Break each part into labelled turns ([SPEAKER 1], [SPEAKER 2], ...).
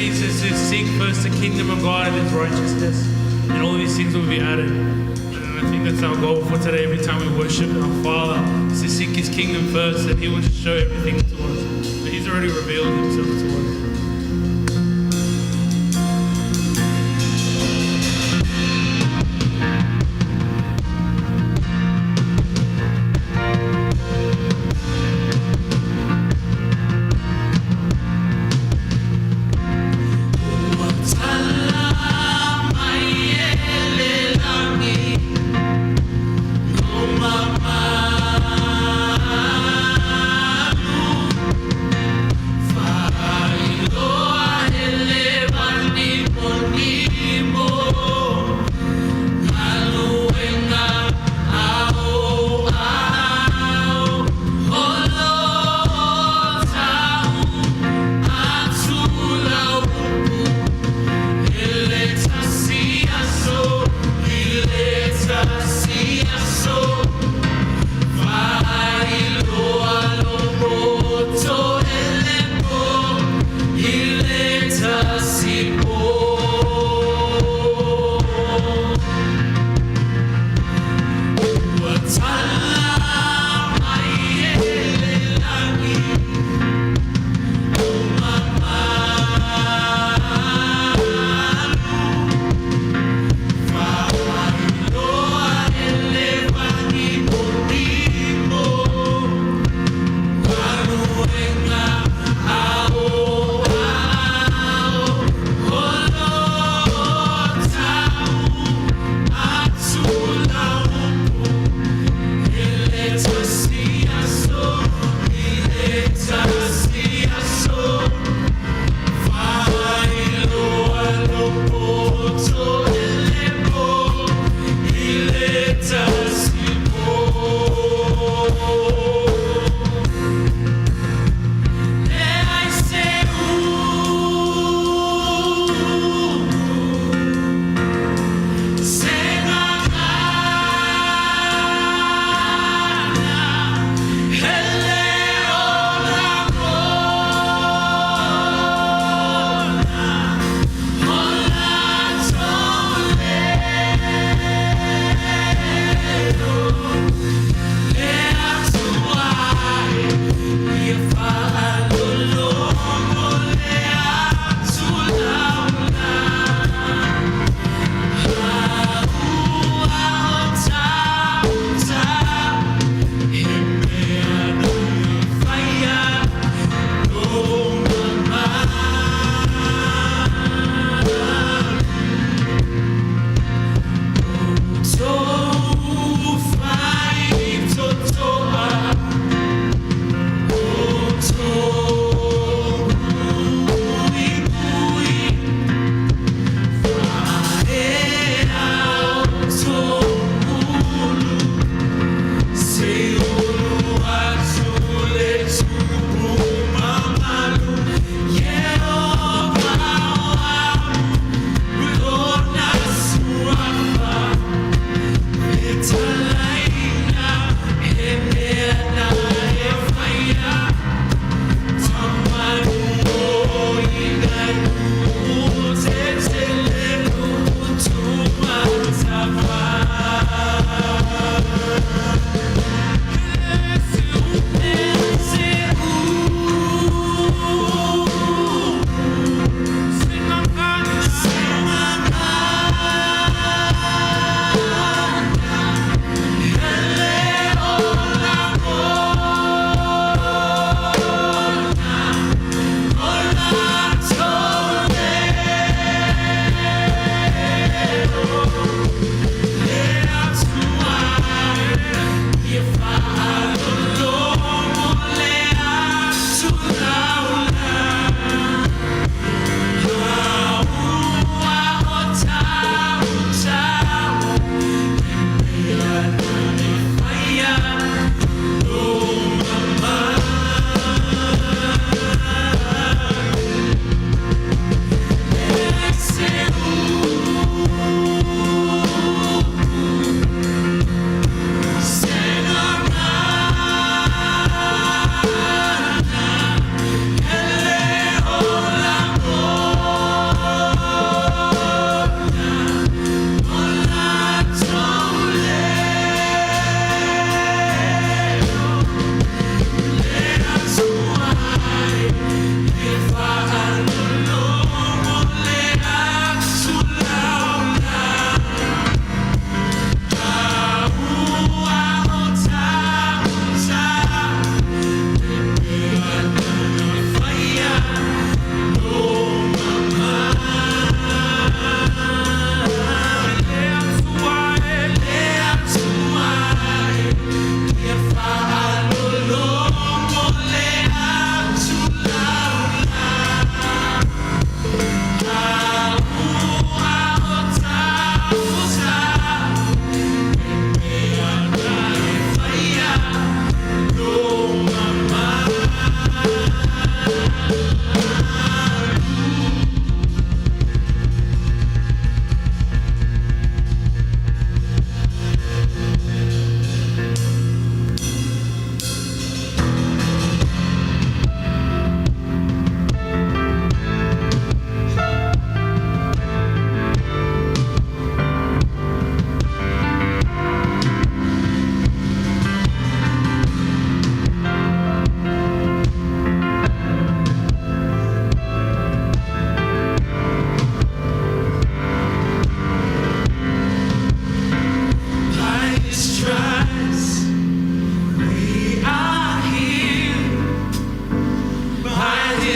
[SPEAKER 1] he says to seek first the kingdom of God and his righteousness, and all these things will be added. And I think that's our goal for today. Every time we worship our Father, is to seek his kingdom first, and he will just show everything to us. But he's already revealed himself to us.
[SPEAKER 2] Fire.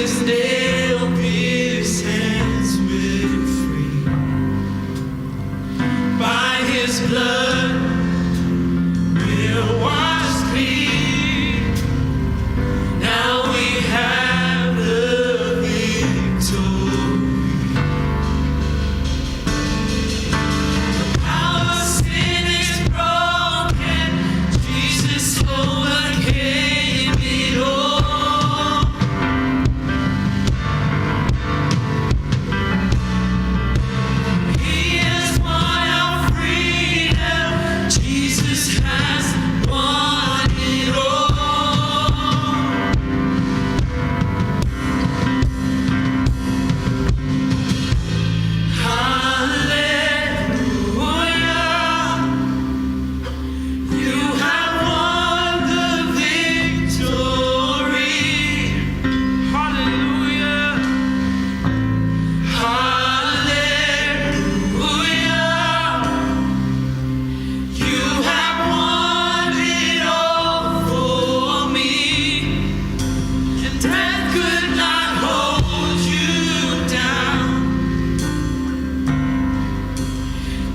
[SPEAKER 2] his nail-pierced hands we're free. By his blood we're washed clean. Now we have the victory. Our sin is broken. Jesus overcame it all. He has won our freedom. Jesus has won it all. Hallelujah. You have won the victory. Hallelujah. Hallelujah. You have won it all for me. And death could not hold you down.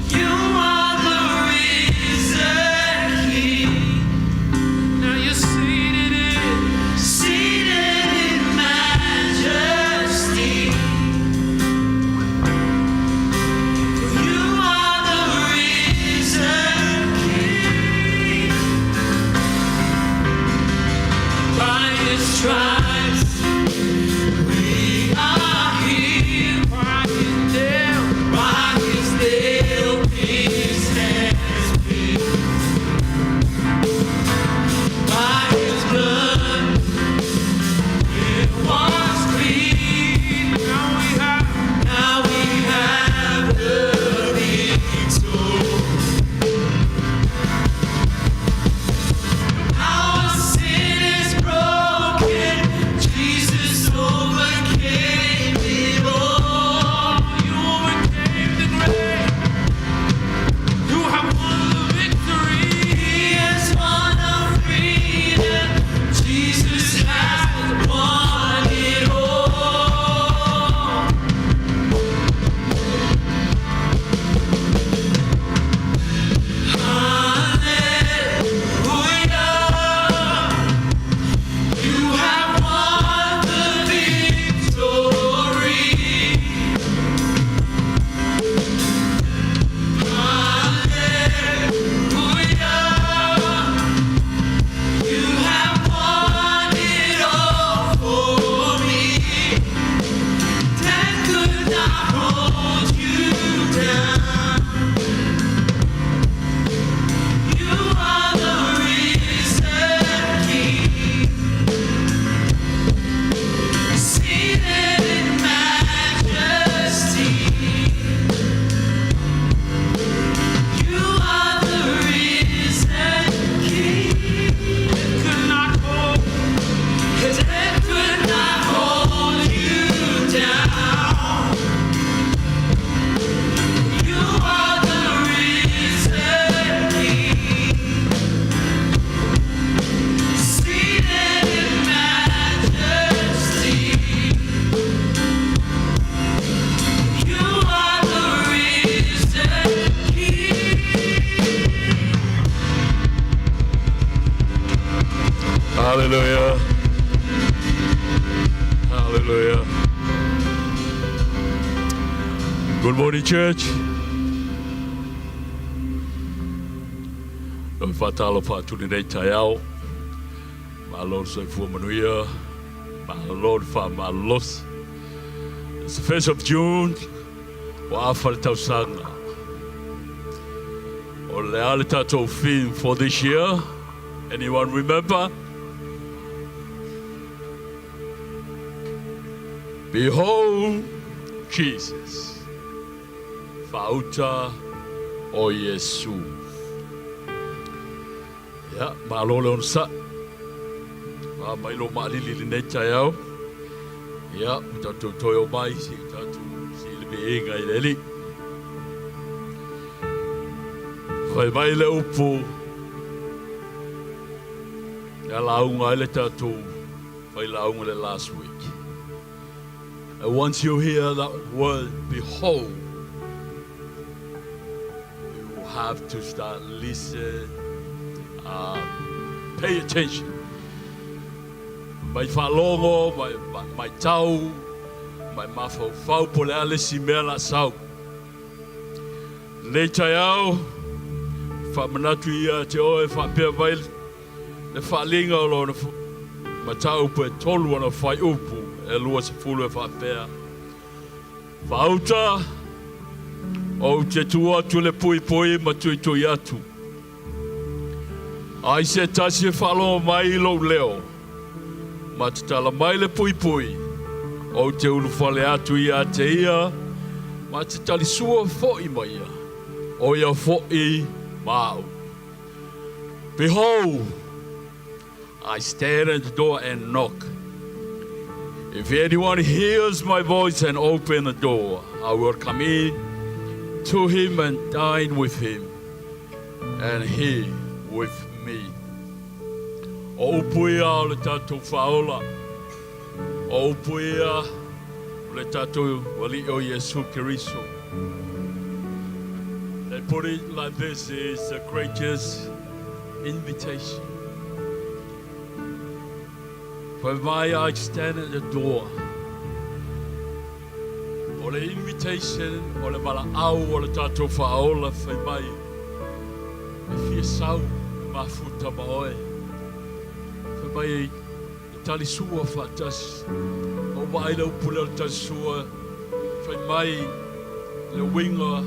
[SPEAKER 2] You are the risen King. Now you're seated in majesty. You are the risen King. By his stripes we are healed. By his nail-pierced hands by his blood we're washed clean. Now we have the victory. Our sin is broken. Jesus overcame it all. You overcame the grave. You have won the victory. He has won our freedom. Jesus has won it all. Hallelujah. You have won the victory. Hallelujah. You have won it all for me. Death could not hold you down. You are the risen King. Seated in majesty. You are the risen King. Could not hold, death could not hold you down. You are the risen King. Seated in majesty. You are the risen King.
[SPEAKER 3] Hallelujah. Hallelujah. Good morning, church. Noi fatalo fatuli nei taiao. Ma Lord so fu manuia. Ma Lord fa malos. It's the 1st of June. Wa afal tausanga. O le ale tatou theme for this year. Anyone remember? Behold Jesus. Fauta o Yesu. Ya, malole on sa. Ma mailo malili le tayao. Ya, tatu toyo mai si tatu si le inga ileli. Vai mai le upu. Ya launga ile tatu. Vai launga le last week. And once you hear that word, behold, you have to start listening, pay attention. Mai whalongo, mai tau, mai mawhau pole alesi mea la sau. Nei tai au, whamanatu ia te oe whapea vaile, le whalinga o lo na matau pe tolu ana whai upu, e lua se fulu e whapea. Whauta, o te tua tu le pui pui ma tui tui atu. Ai se tasi e whalongo mai ilo leo, ma te tala mai le pui pui, o te ulu whale atu ia te ia, ma te tali sua fo'i mai ia, o ia fo'i mau. Behold, I stand at the door and knock. If anyone hears my voice and open the door, I will come in to him and dine with him, and he with me. O puia o le tatou whaola, o puia o le tatou wali o Yesu Kiriso. They put it like this: is the greatest invitation. For my I stand at the door. O le invitation, o le mala au, o le tatou whaola, for mai. E fia sau, mafuta maoe. For mai, e tali sua whatas. O mai le upule o tali sua. For mai, le winga,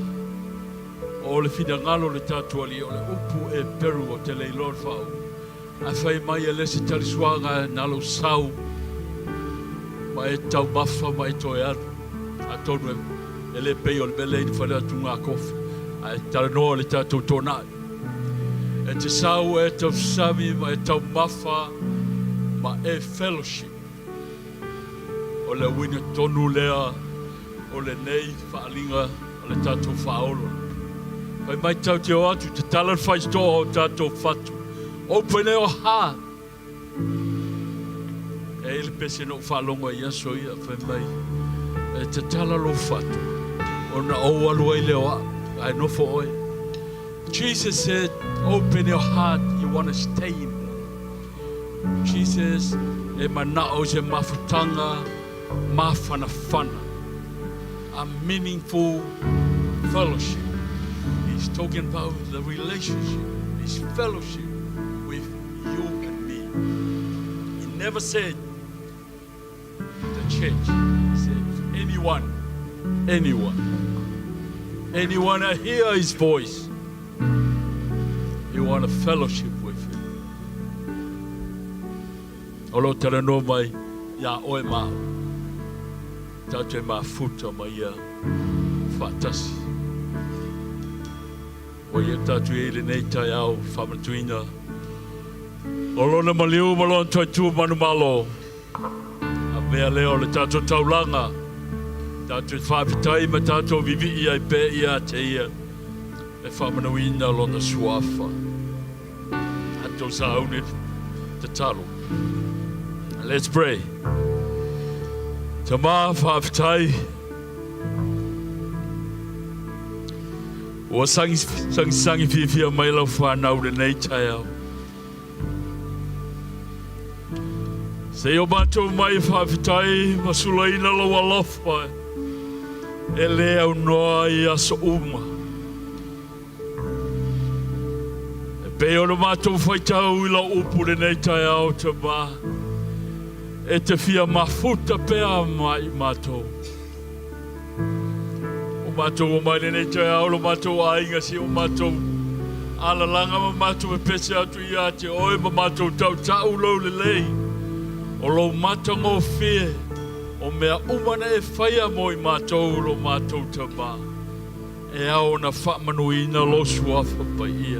[SPEAKER 3] o le finangalo le tatou ali, o le upu e peru o te leilor whao. A whai mai e lesi tali suanga nalo sau. Mai e tau mafa mai toi anu. A tonu e le pei o le mele ni whanea tunga kofi. A e tala noa le tatou tonai. E te sau e tau sami ma e tau mafa ma e fellowship. O le wina tonu lea o le nei whaalinga o le tatou whaolo. Whai mai tau te o atu te talan whaistoa o tatou whatu. Open your heart. E le pese no whalongo i aso ia whai mai. E te tala lo whatu. O na o alua I leo ai no fo oi. Jesus said, open your heart, you want to stay in me. Jesus, e manao se mafutanga, mafana. A meaningful fellowship. He's talking about the relationship, his fellowship with you and me. He never said the church. He said anyone that hear his voice, you want a fellowship with him. Olo tera no mai ya oe ma. Tate ma futa mai ya fatasi. O ia tatu e le nei tai au whamatuina. O lona maliu malon toi tu manu malo. A mea leo le tatu taulanga. Tatu whapitai ma tatu vivi ia I pe ia te ia. E whamanuina lona suafa. Ato saunit te talo. Let's pray. Tama whapitai. Ua sangi fia mai lau whanau le nei tai au. Se o mātou mai whawhitai masulaina lau alofa. E le au noa I aso uma. E pe o no mātou whaitau I lau upu le nei tai au te mā. E te fia mafuta pea mai mātou. O mātou o mai nei tai au, lo mātou a inga si o mātou alalanga ma mātou e pese atu I a te oe ma mātou tau lau le lei. O lo mātou o fie, o mea umana e whaia mo I mātou lo mātou te mā. E au na whamanuina lo suafa pa ia.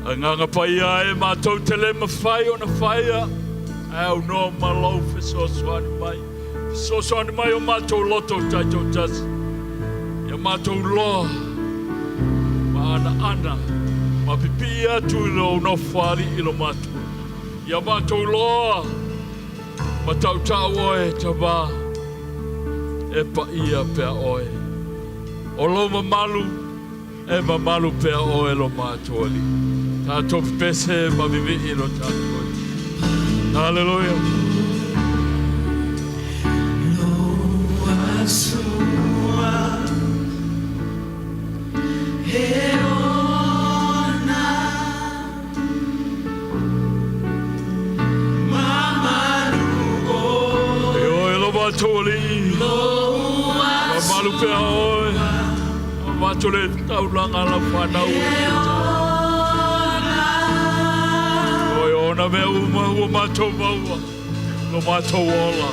[SPEAKER 3] A nganga pa ia e mātou te le ma whai o na whaia. Au no malau fe sosoani mai. Sosoani mai o mātou loto taito tasi. Ia mātou loa. Ma ana. Ma pipi atu I lo no whari I lo mātou. Ia mātou loa. Ma tau oe ta wā. e pa ia pea oe. O lo mamalu, e mamalu pea oe lo mātuali. Tātou pese ma vivi i lo tātou. Hallelujah. Mamalu pea oe, matole taulanga la whanau oe ona mea ua matou maua, no matou ola.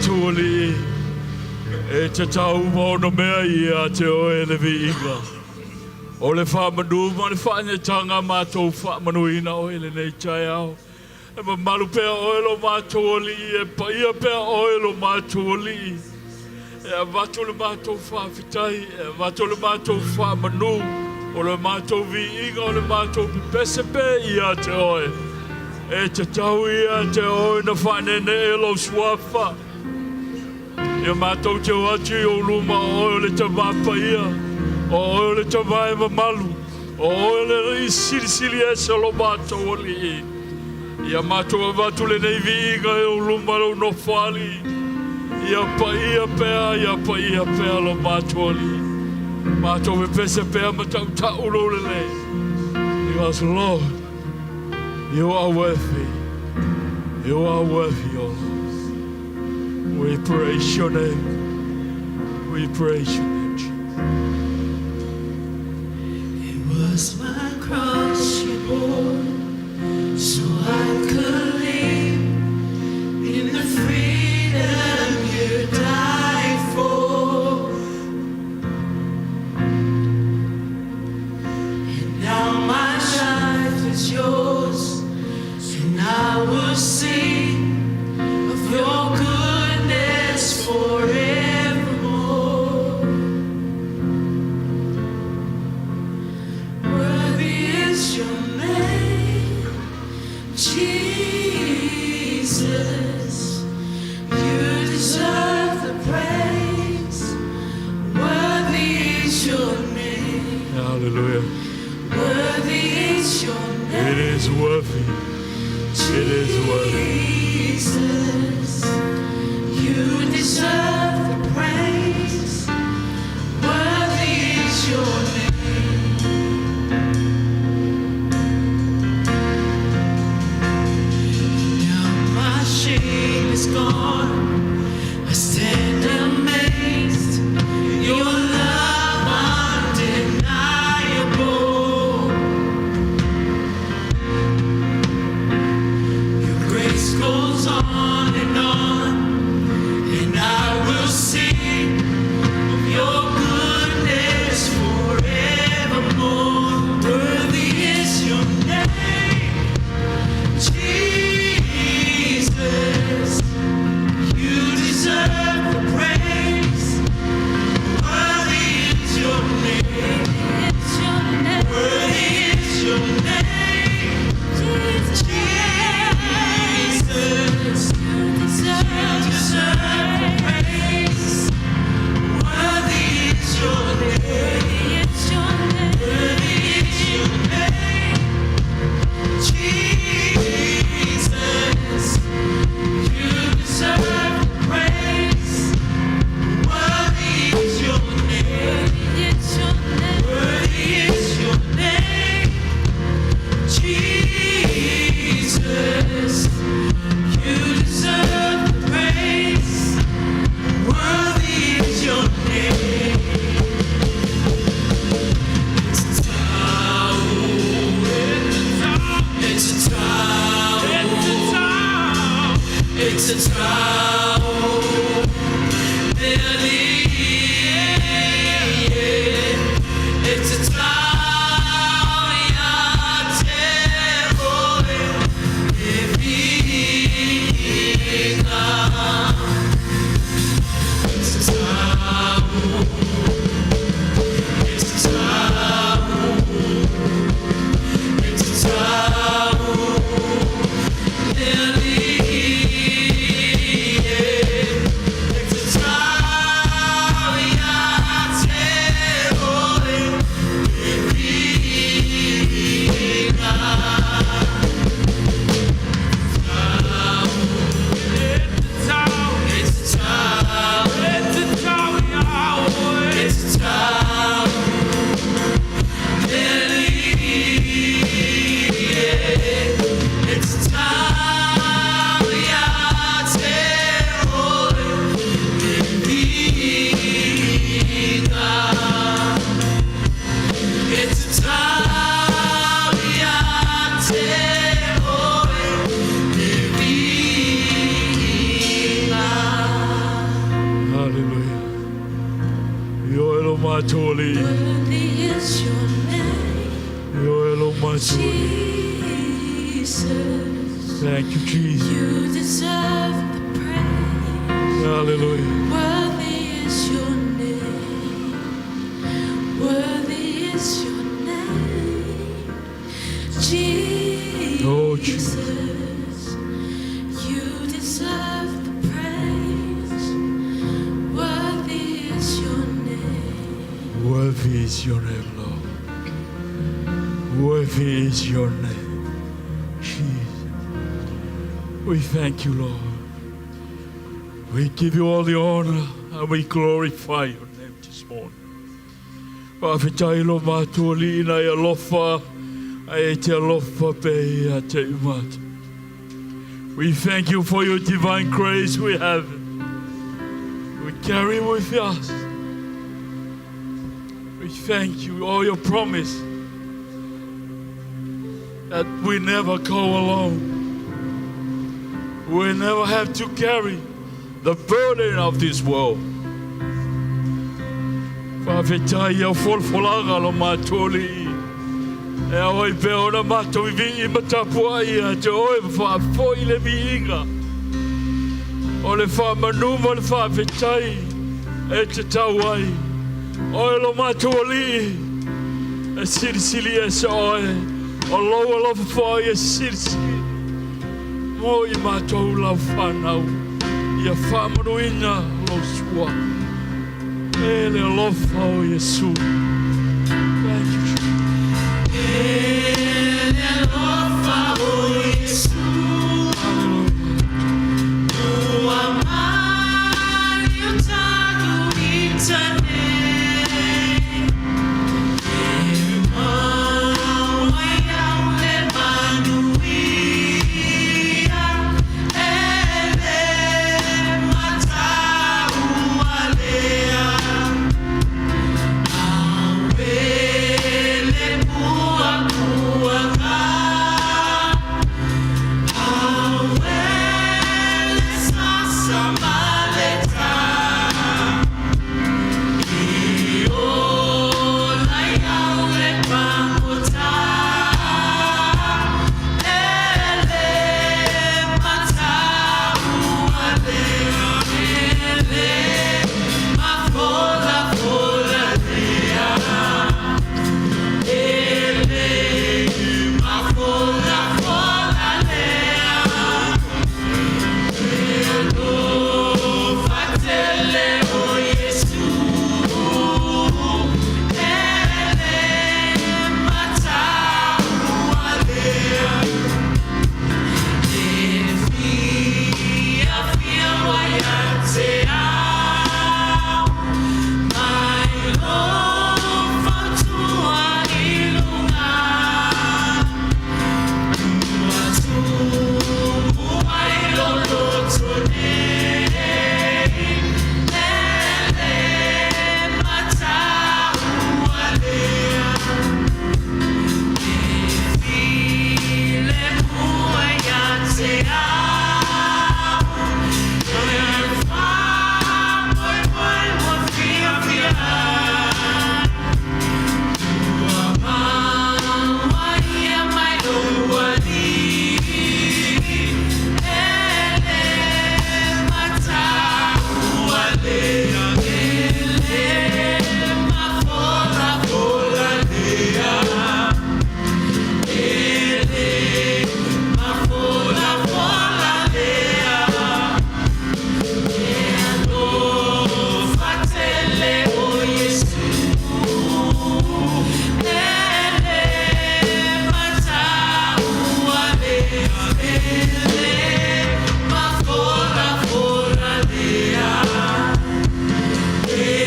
[SPEAKER 3] Tuoli e te tau mo no mea ia te oe le viinga. O le whamanu ma le whaanetanga mātou whamanuina oe le nei tai au. E ma malu pea oe lo mātuoli e pa ia pea oe lo mātuoli. E vatu le mātou whaafitai, e vatu le mātou whaamanu, o le mātou vi inga, o le mātou pipese pe ia te oe. E te tau ia te oe na whanene e lo suafa. Ia mātou te wati o luma o le te mapa ia, o le te mai mamalu, o le sili e se lo mātou o li i. Ia mātou vatu le nei vi inga e o luma lo no whali. Ia pa ia pea lo mātou o li. Mātou me pese pea matau tau lo le le. Because Lord, you are worthy. You are worthy, O Lord. We praise your name. We praise your name, Jesus.
[SPEAKER 2] It was my cross you bore, so I could live in the freedom you died for. And now my life is yours, and I will sing of your goodness forevermore. Worthy is your name, Jesus. You deserve the praise. Worthy is your name.
[SPEAKER 3] Hallelujah.
[SPEAKER 2] Worthy is your name.
[SPEAKER 3] It is worthy. It is worthy.
[SPEAKER 2] Jesus, you deserve the praise. Worthy is your name. Now my shame is gone. I stand amazed. Your love undeniable. Your grace goes on, and I will sing of your goodness forevermore. Worthy is your name, Jesus. You deserve the praise. Worthy is your name. Worthy is your name, Jesus. You deserve the praise. Worthy is your name. Worthy is your name, Jesus. You deserve the praise. Worthy is your name. Worthy is your name, Jesus. You deserve the praise. Worthy is your name. It's a tower. It's a tower. It's a tower.
[SPEAKER 3] Matoli.
[SPEAKER 2] Worthy is your name,
[SPEAKER 3] Yoelo Matoli.
[SPEAKER 2] Jesus.
[SPEAKER 3] Thank you, Jesus.
[SPEAKER 2] You deserve the praise.
[SPEAKER 3] Hallelujah.
[SPEAKER 2] Worthy is is your name. Worthy is your name. Jesus.
[SPEAKER 3] Oh, Jesus.
[SPEAKER 2] You deserve the praise. Worthy is your name.
[SPEAKER 3] Worthy is your name, Lord. Worthy is your name, Jesus. We thank you, Lord. We give you all the honor and we glorify your name this morning. Whawhitai lo mātua liina I alofa, ai te alofa pei a te umata. We thank you for your divine grace we have. We carry with us. We thank you, all your promise that we never go alone. We never have to carry the burden of this world. Whawhitai au wholwholaga lo mātoli. E oi pe ora mātou I vi I matapua ia te oi whawhoi le miinga. O le whamanuma le whawhitai e te tau ai. Oi lo mātoli e sirisiri e se oi. O loa lo whawhoi e sirisiri. Mo I mātou lau whanau. Ia whamaruina lo sua. E le alofa o Yesu. Thank you, Jesus.
[SPEAKER 2] Ele alofa o Yesu. Tua mani o tago itane. Irmão ai au le manuia. Ele matau alea. Awele pua puanga. Awele sasa maleta. Iola iau le pangota. Ele matau alea. Ele mafola fola lea. Ele mafola fola lea. Elo fatele o Yesu. Ele matau alea. Fia fia waiate au. Mai lo fatua ilunga. Matumu ai lo lotone. Ele matau alea. File waiate au. Fatele o Yesu. Ele matau alea. Ele mafola fola lea. Ele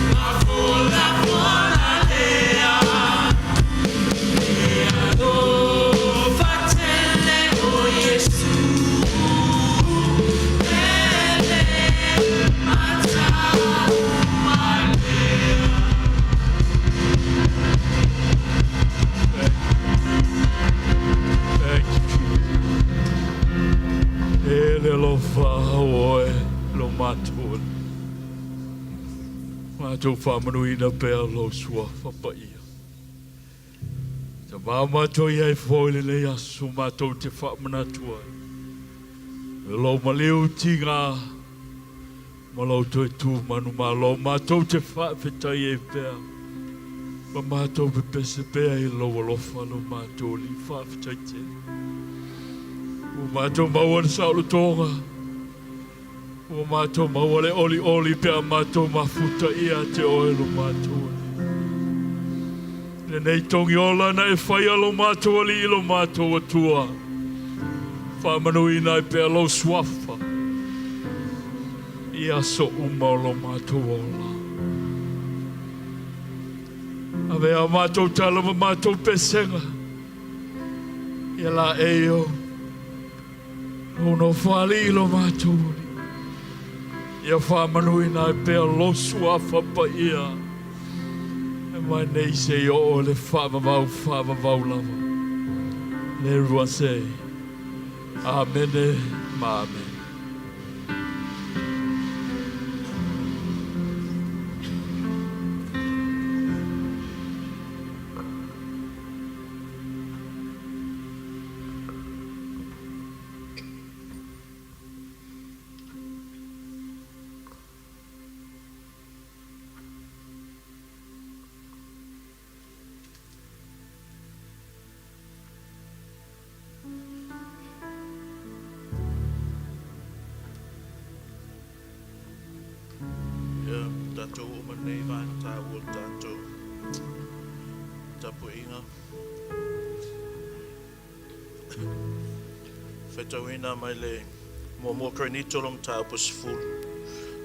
[SPEAKER 2] mafola fola lea. Leado fatele o Yesu. Ele matau alea.
[SPEAKER 3] Thank you, Jesus. Ele alofa oe lo mātua. Mātou whamanuina pēr lo sua whapaia. Te mātou iai fōile le asu mātou te whamanatua. Lo maliu tinga Malau toi tu manu malo mātou te whawhetai e pēr. Ma mātou pe pese pēr e loa lofa lo mātou li whawhetai te. O mātou maua le saulo tonga. O mātou maua le oli oli pēr mātou mafuta ia te oe lo mātou. Le nei tongi ola na e whaia lo mātou ali ilo mātou atua. Whamanuina e pēr lo swafa. Ia so uma lo mātou ola. Ave a mātou tala ma mātou pesenga. Ia la eo. Ono whali ilo mātou. Ia whamanuina e pēr lo swafa pa ia. Mai nei se o le whamavau lava. Le rua se. Amene, ma amen.
[SPEAKER 2] Tatou o manei vai na tāua tatou tapu inga. Whetauina mai le mua krenito long tāu pasiful.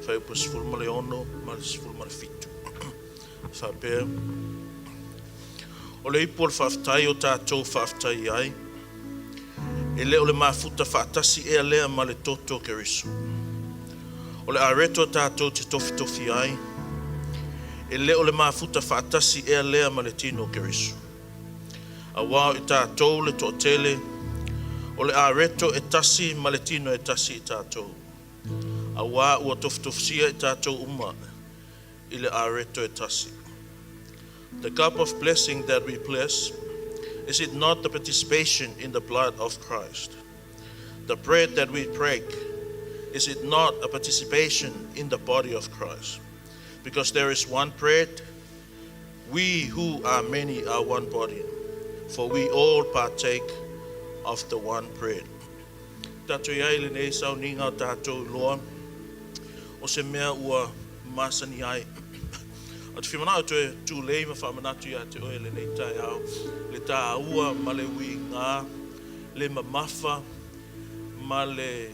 [SPEAKER 2] Whau pasiful ma le ono, ma le siful ma le fitu. Whapea. O le ipo le whaftai o tātou whaftai ai. E le o le mafuta whaatasi e lea ma le toto keriso. O le areto tātou te tofi ai. E le o le mafuta whaatasi e lea ma le tino keriso. A wao i tātou le tōtele. O le areto e tasi ma le tino e tasi i tātou. A wā ua tofsia i tātou uma. I le areto e tasi. The cup of blessing that we bless, is it not the participation in the blood of Christ? The bread that we break, is it not a participation in the body of Christ? Because there is one bread, we who are many are one body, for we all partake of the one bread. Tatou iai le nei sau ninga o tatou loa, o se mea ua masani ai. O te whimanau tu e tū lei ma whamanatu ia te oe le nei tai au, le tā ua ma le ui ngā, le mamafa, ma le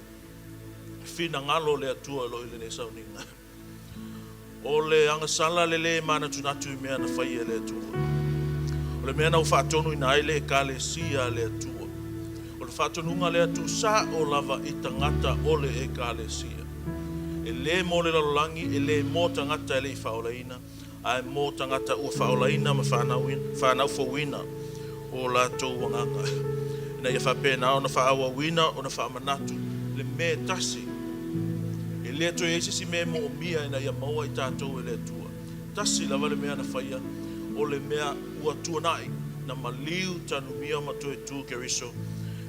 [SPEAKER 2] fina ngalo le atua lo ile ne sauninga. O le angasala le mana tunatu mea na whaia le atua. O le mea na uwhaatonu ina ai le kalesia le atua. O le whaatonunga le atu sa o lava i tangata o le e kalesia. E le mo le lalolangi, e le mo tangata e le i whaolaina, ai mo tangata ua whaolaina ma whanau fawina o la tau wanganga. Ina ia whapena o na whaawa wina o na whaamanatu, le me tasi. E le to e si me mo mia ina ia maua i tātou e le tua. Tasi lava le mea na whaia o le mea ua tuanai na maliu tanu mia ma to e tu keriso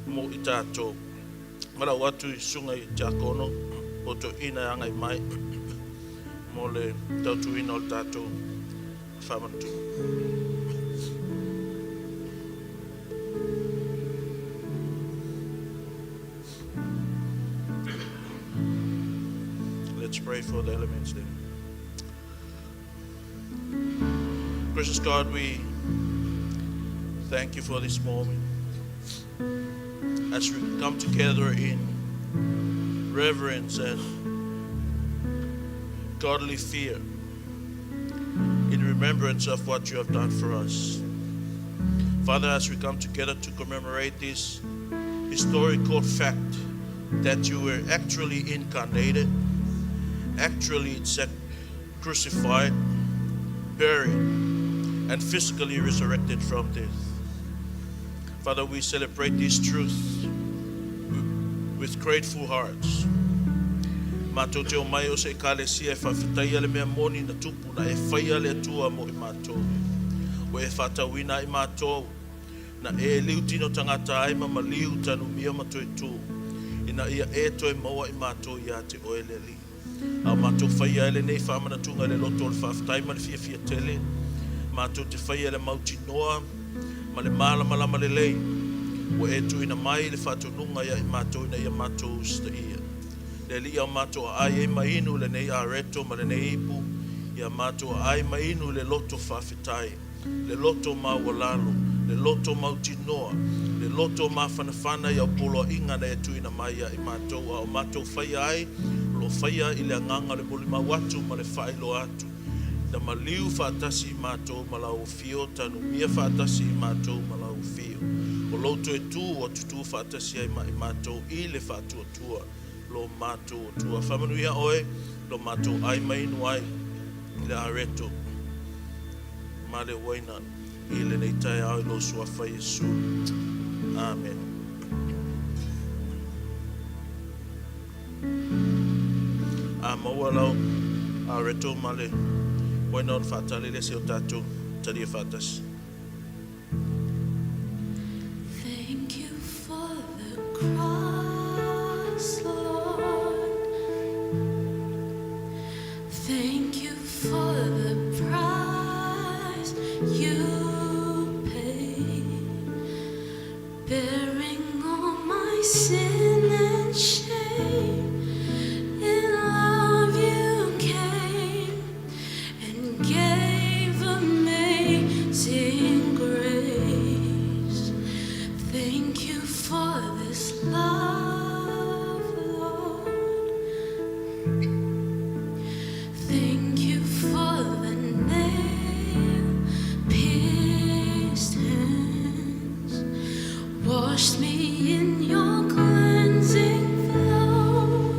[SPEAKER 2] mo i tātou. Mara watu i sunga i tākono o to ina anga i mai mo le tautu ina o tātou whamantu. Let's pray for the elements then. Gracious God, we thank you for this moment. As we come together in reverence and godly fear, in remembrance of what you have done for us. Father, as we come together to commemorate this historical fact that you were actually incarnated, actually crucified, buried, and physically resurrected from death. Father, we celebrate these truths with grateful hearts. Mātou te o mai o se ekalesia e whawhitaia le mea moni na tupu na e whaia le atua mo i mātou. O e whatauina i mātou na e liu tino tangata ai ma liu tanu mia ma toi tū. Ina ia e toi maua i mātou ia te oe le li. A mātou whaia ele nei whamana tunga le loto le whawhtai ma le fia tele. Mātou te whaia le mauti noa, ma le malama le lei. Wa e tuina mai le whatonunga ia I mātou ina ia mātou sta ia. Le li au mātou ai e mainu le nei areto ma le nei ipu. Ia mātou ai mainu le loto whawhitai. Le loto mawalalo, le loto mauti noa. Le loto mawhanawhana ia polo inga na e tuina mai ia I mātou. A o mātou whaia ai, lo whaia I le anganga le boli mawatu ma le whailo atu. Na maliu whaatasi I mātou ma lau fio, tanu mia whaatasi I mātou ma lau fio. O loto e tū o tutu whaatasi ai I mātou I le whaatua tua. Lo mātou tua whamanuia oe, lo mātou ai mainu ai I le areto. Ma le waina I le nei tai au I lo sua whai Jesu. Amen. A maua lau areto ma le waina on whaatale le se o tātou tari e whaatasi.
[SPEAKER 4] Thank you for the cross, Lord. Thank you for the price you paid, bearing all my sin and shame. In love you came and gave amazing grace. Thank you for this love, Lord. Thank you for the nail-pierced hands, washed me in your cleansing flow.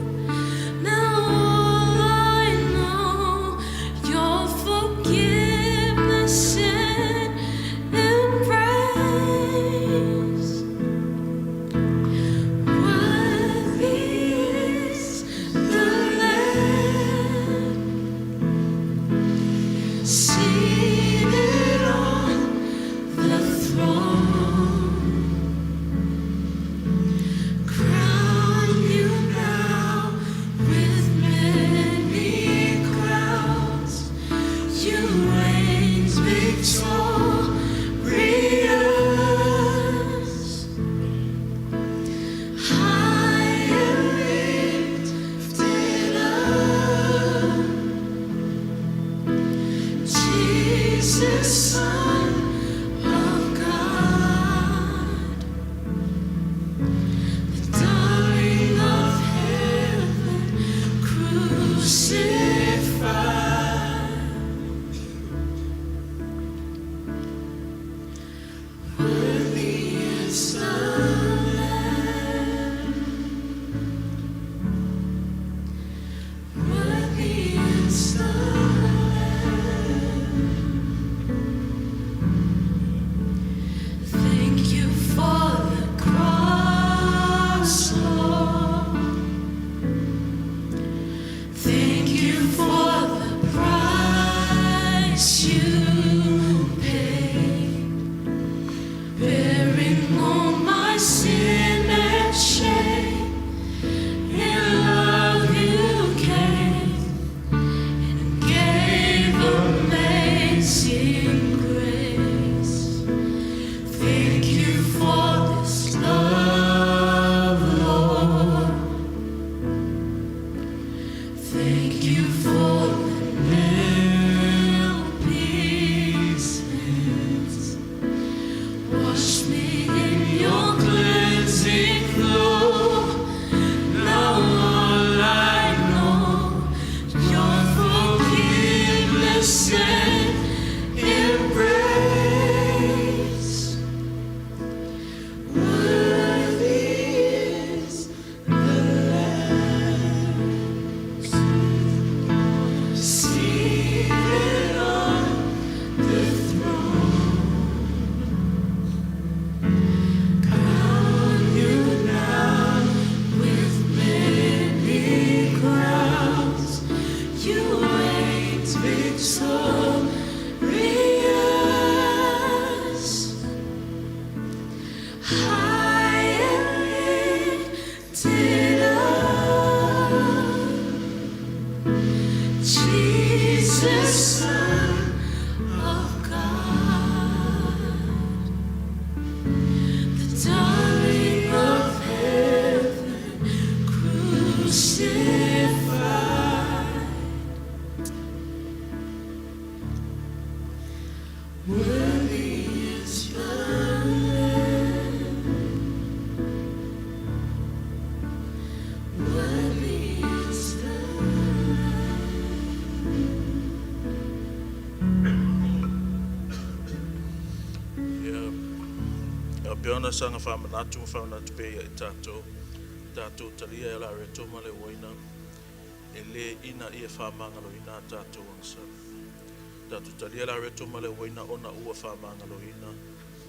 [SPEAKER 4] Now all I know, your forgiveness and embrace. Worthy is the Lamb seated on the throne. Crown you now with many crowns. You reign victorious. High and lifted up, Jesus, Son of God, the darling of heaven, crucified. Worthy is the Lamb. Worthy is the Lamb. Thank you for the cross, Lord. Thank you for the price you paid, bearing all my sin and shame. In love you came and gave amazing grace. Thank you for this love, Lord. Thank you for the nail-pierced hands, wash me in your cleansing flow. Now all I know, your forgiveness and embrace. Worthy is the Lamb seated on the throne. Crown you now with many crowns. You reign victorious. High and lifted up, Worthy is the Lamb. Worthy is the
[SPEAKER 2] Ya peona sanga whamanatu pe i tātou talia e la reto ma le waina e le ina i e whamangalo ina tātou angsa. Tātou talia la reto ma le waina ona ua whamangalo ina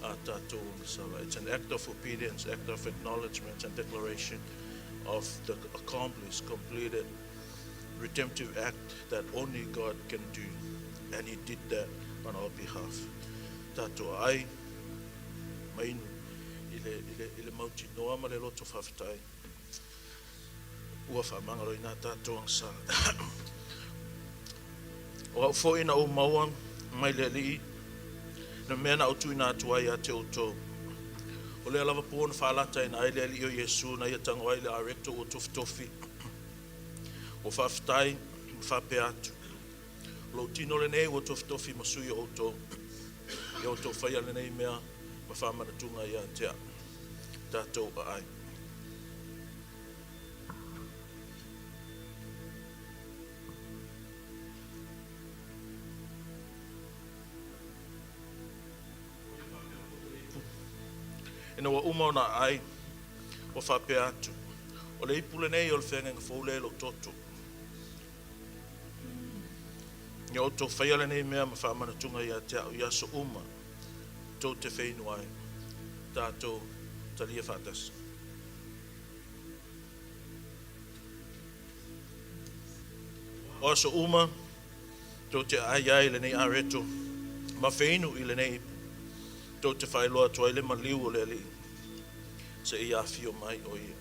[SPEAKER 2] a tātou angsa. It's an act of obedience, act of acknowledgement and declaration of the accomplished, completed, redemptive act that only God can do. And He did that on our behalf. Tātou ai, mainu, ile mauti noa ma le loto whawhitai. Ua whamangaro i nā tātou angsa. O au fo ina o maua, mai le li, na mea na autu i nā tuai a te autou. O lea lava pōna whaalata ina ai le li o Yesu na ia tango ai le areto o tofi. O whawhitai, whape atu. Lo tino le nei o tofi masui o autou. E autou whaia le nei mea, ma whamana tunga ia tea. Tātou a ai. Ina wa uma ona ai, o whape atu. O le ipule nei o le whenga ngā lo toto. Ni o tō whaiale nei mea ma whamana tunga ia te au ia so uma. Tō te whainu ai. Tātou talia whatas. O so uma, tō te ai le nei areto. Ma whainu i le nei tō te whailoa toa le ma liu o le li. Se i awhio mai o ia.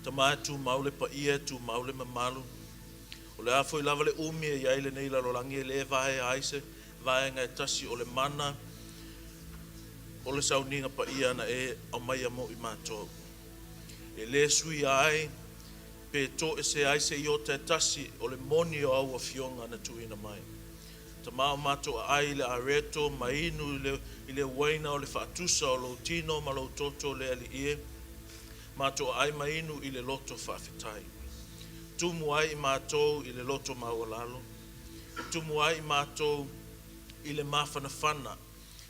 [SPEAKER 2] Ta mai tu maule pa ia, tu maule ma malu. O le afo i lava le umi e iai le nei la rolangi e le vae aise, vae ngai tasi o le mana, o le sauninga pa ia na e au mai amo i mātou. E le sui ai, pe to e se aise i o te tasi o le moni o au a fionga na tuina mai. Ta mao mātou ai le areto, mainu i le waina o le whaatusa o lo tino ma lo toto le ali ie, mātou ai mainu i le loto whawhitai. Tumu ai i mātou i le loto maualalo. Tumu ai i mātou i le mawhanawhana,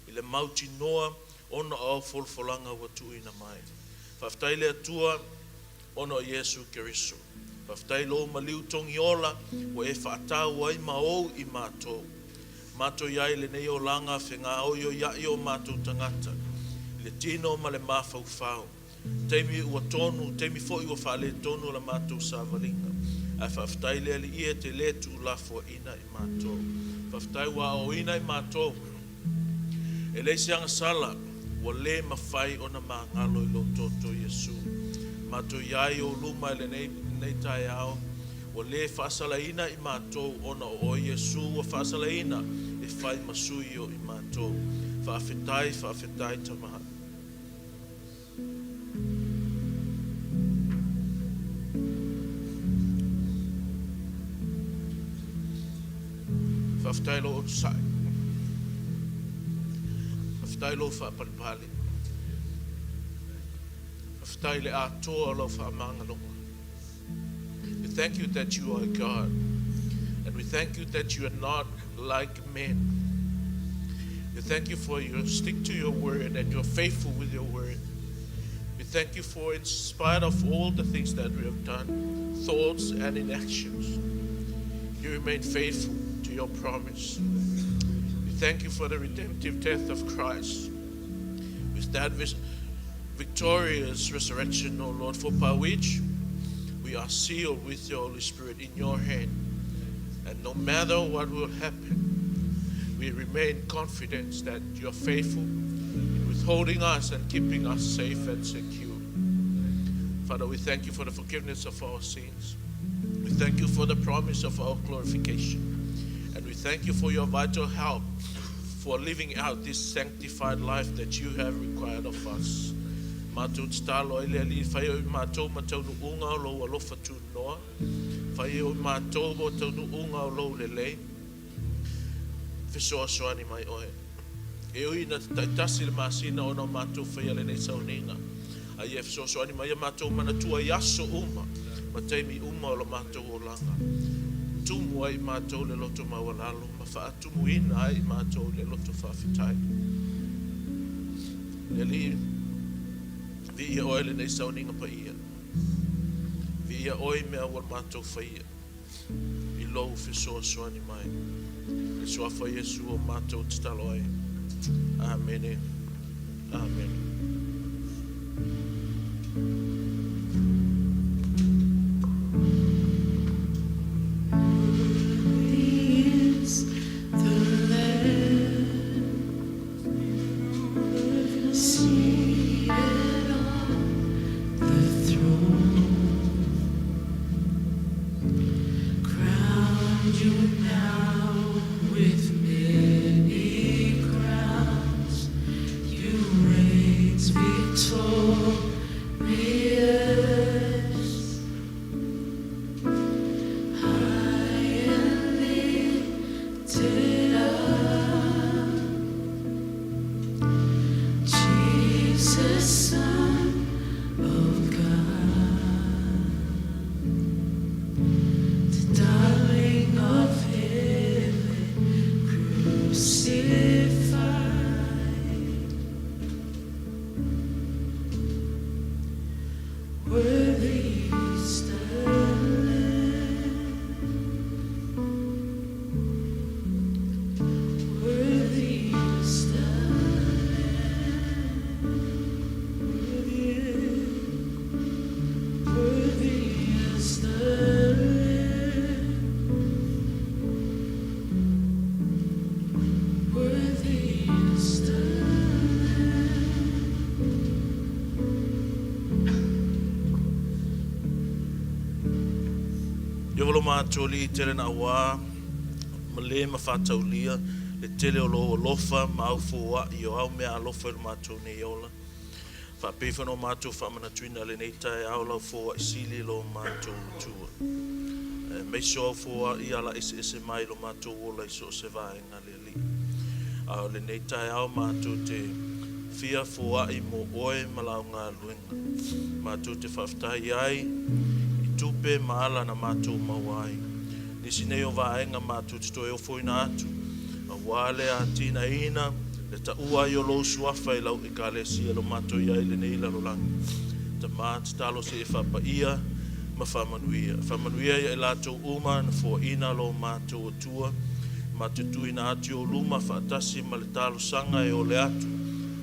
[SPEAKER 2] i le mauti noa, ona au folfolanga wa tuina mai. Whawhitai le atua, ona o Yesu Keriso. Whawhitai lo maliu tongi ola, wa e whaatau ai maou i mātou. Mātou iai le nei o langa whenga o yo iai o mātou tangata. Le tino ma le mawhauwhau. Teimi ua tonu, teimi fo i ua whale tonu la mātou sāwalinga. A whawhitai le ali ia te le tu lafua ina i mātou. Whawhitai wa o ina i mātou. E le sianga sala, wa le mawhai o na māngalo i lo toto Yesu. Mātou iai o luma le nei tai ao. Wa le whaasala ina i mātou ona o Yesu wa whaasala ina e whai masui o i mātou. Whawhitai tamaha. Whawhitai lo o sai. Whawhitai lo whapalipali. Whawhitai le atoa lo whamangalonga. We thank you that you are God. And we thank you that you are not like men. We thank you for you stick to your word and you're faithful with your word. We thank you for in spite of all the things that we have done, thoughts and inactions, you remain faithful to your promise. We thank you for the redemptive death of Christ. With that victorious resurrection, O Lord, for by which we are sealed with your Holy Spirit in your hand. And no matter what will happen, we remain confident that you are faithful in withholding us and keeping us safe and secure. Father, we thank you for the forgiveness of our sins. We thank you for the promise of our glorification. And we thank you for your vital help for living out this sanctified life that you have required of us. Mātou talo ele ali whai o mātou matau nu unga o lo alofa tu noa. Whai o mātou o tau nu unga o lo lele. fesoasoani mai oe. E ui na taitasi le masina o na mātou whaia le nei sauninga. Ai e fesoasoani mai a mātou manatua i aso uma. Ma teimi uma o la mātou o langa. Tumu ai mātou le loto mawalalo. Ma whaatumu ina ai mātou le loto whawhitai. Le li vi ia oe le nei sauninga pa ia. Vi ia oe mea wal mātou whaia. I lou fesoasoani mai. Le soafa Yesu o mātou titalo ai. Amen. Amen. Toli tele na wa male ma fataulia le tele o lo lofa ma fu wa yo au me alofa le mato ne yola fa pe fa no mato fa mana twina le nei tai au lo fu sili lo mato tu me so fu I ala ese mai lo mato o la so se va en ali au le nei tai au mato te fia fu I mo oe mala nga luenga mato te faftai ai tupe maala na mātou mawai. Nisi nei o vaenga mātou te toi o foina atu. A wale a tina ina, le ta ua I o lo suafa I lau I ka le sia lo mātou iai le nei lalo langi. Ta mātou talo se e whapa ia, ma whamanuia. Whamanuia I lātou uma na fo ina lo mātou o tua. Mātou tuina atu o luma whaatasi ma le talo sanga e o le atu.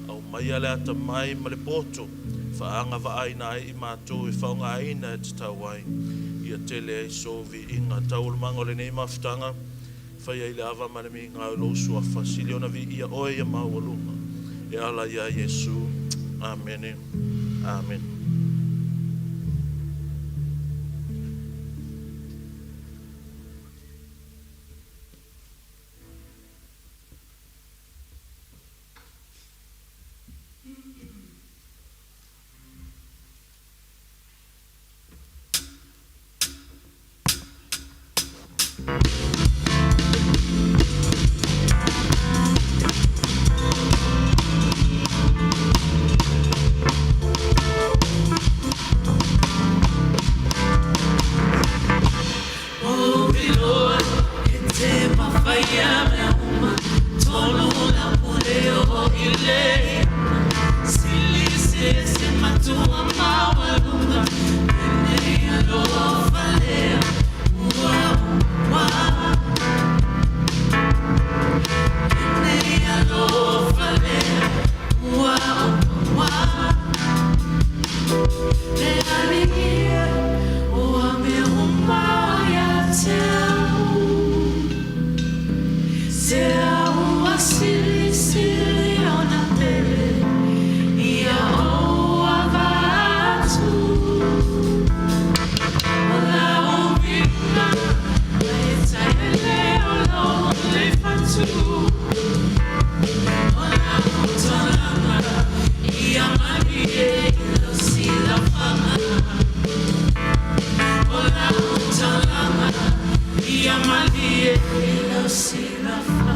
[SPEAKER 2] Au mai ale ata mai ma le poto. Whaanga waaina ai I mātou e whaunga aina e te tauai. Ia tele ai sovi inga taulu mango le nei mawhitanga. Whai ai le awa manami ngā lo suafa. Sili ona vi ia oe ia mawalunga. E ala ia Yesu. Amen. Amen.
[SPEAKER 4] Ia malie, ilo si la fama.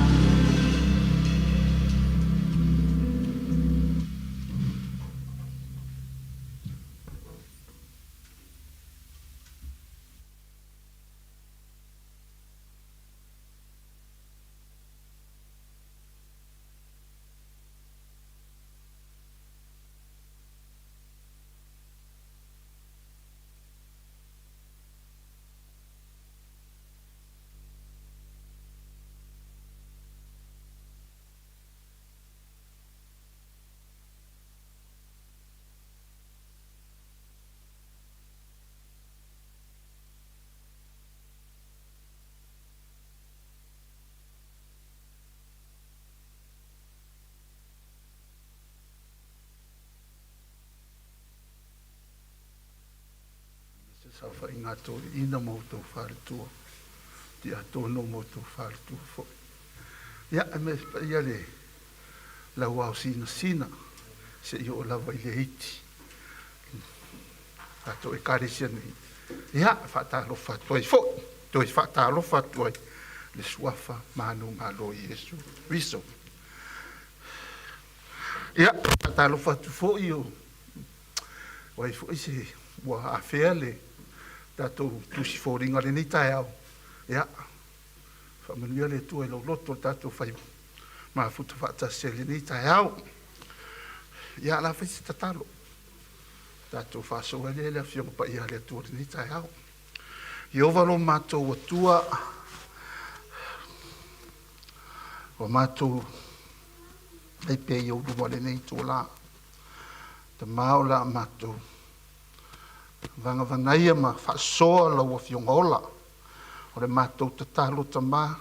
[SPEAKER 5] Sa fa inga to ina mo to far tu. Ti ato no mo to far tu fo. Ya me pa ia le. La wa sina se yo la va ile iti. Ato e kare sia ni. Ya fa ta lo fa toi fo. Toi fa ta lo fa toi. Le suafa manu malo Yesu. Riso. Ya ta lo fa tu fo io. Wai fo isi wa afele. Tato tu si fo ringa le ni tai au. Ya. Fa manuia le tu e lo loto tato fai. Ma futa fa ta se le ni tai au. Ya la fai ta talo. Tato fa so le le fio pa ia le tu ni tai au. Yo valo mato wa tua. O mato ai pe yo du wale nei tu la. Te maula mato. Vanga vangaia ma fa so la wa fio ngola. O le mato te talo te ma.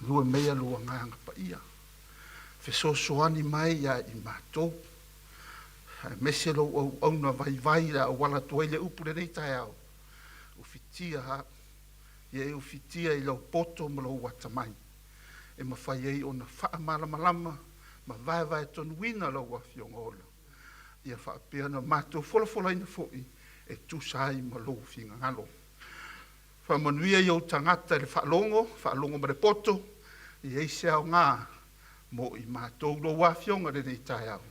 [SPEAKER 5] Lua mea lua nganga pa ia. Fe so soani mai ia i mato. Mese lo au na vai la wala tuele upu le nei tai au. Ufitia ha. Ia e ufitia i lau poto ma lau watamai. E ma fai ei o na faa malama ma vai tonu wina lau wa fiongola. Ia faa pia na mato fola ina foi e tu sai ma lau finga ngalo. Faa manuia iau tangata le faa longo ma le poto. Ia i seao ngā mo i mato lo wa fionga le nei tai au.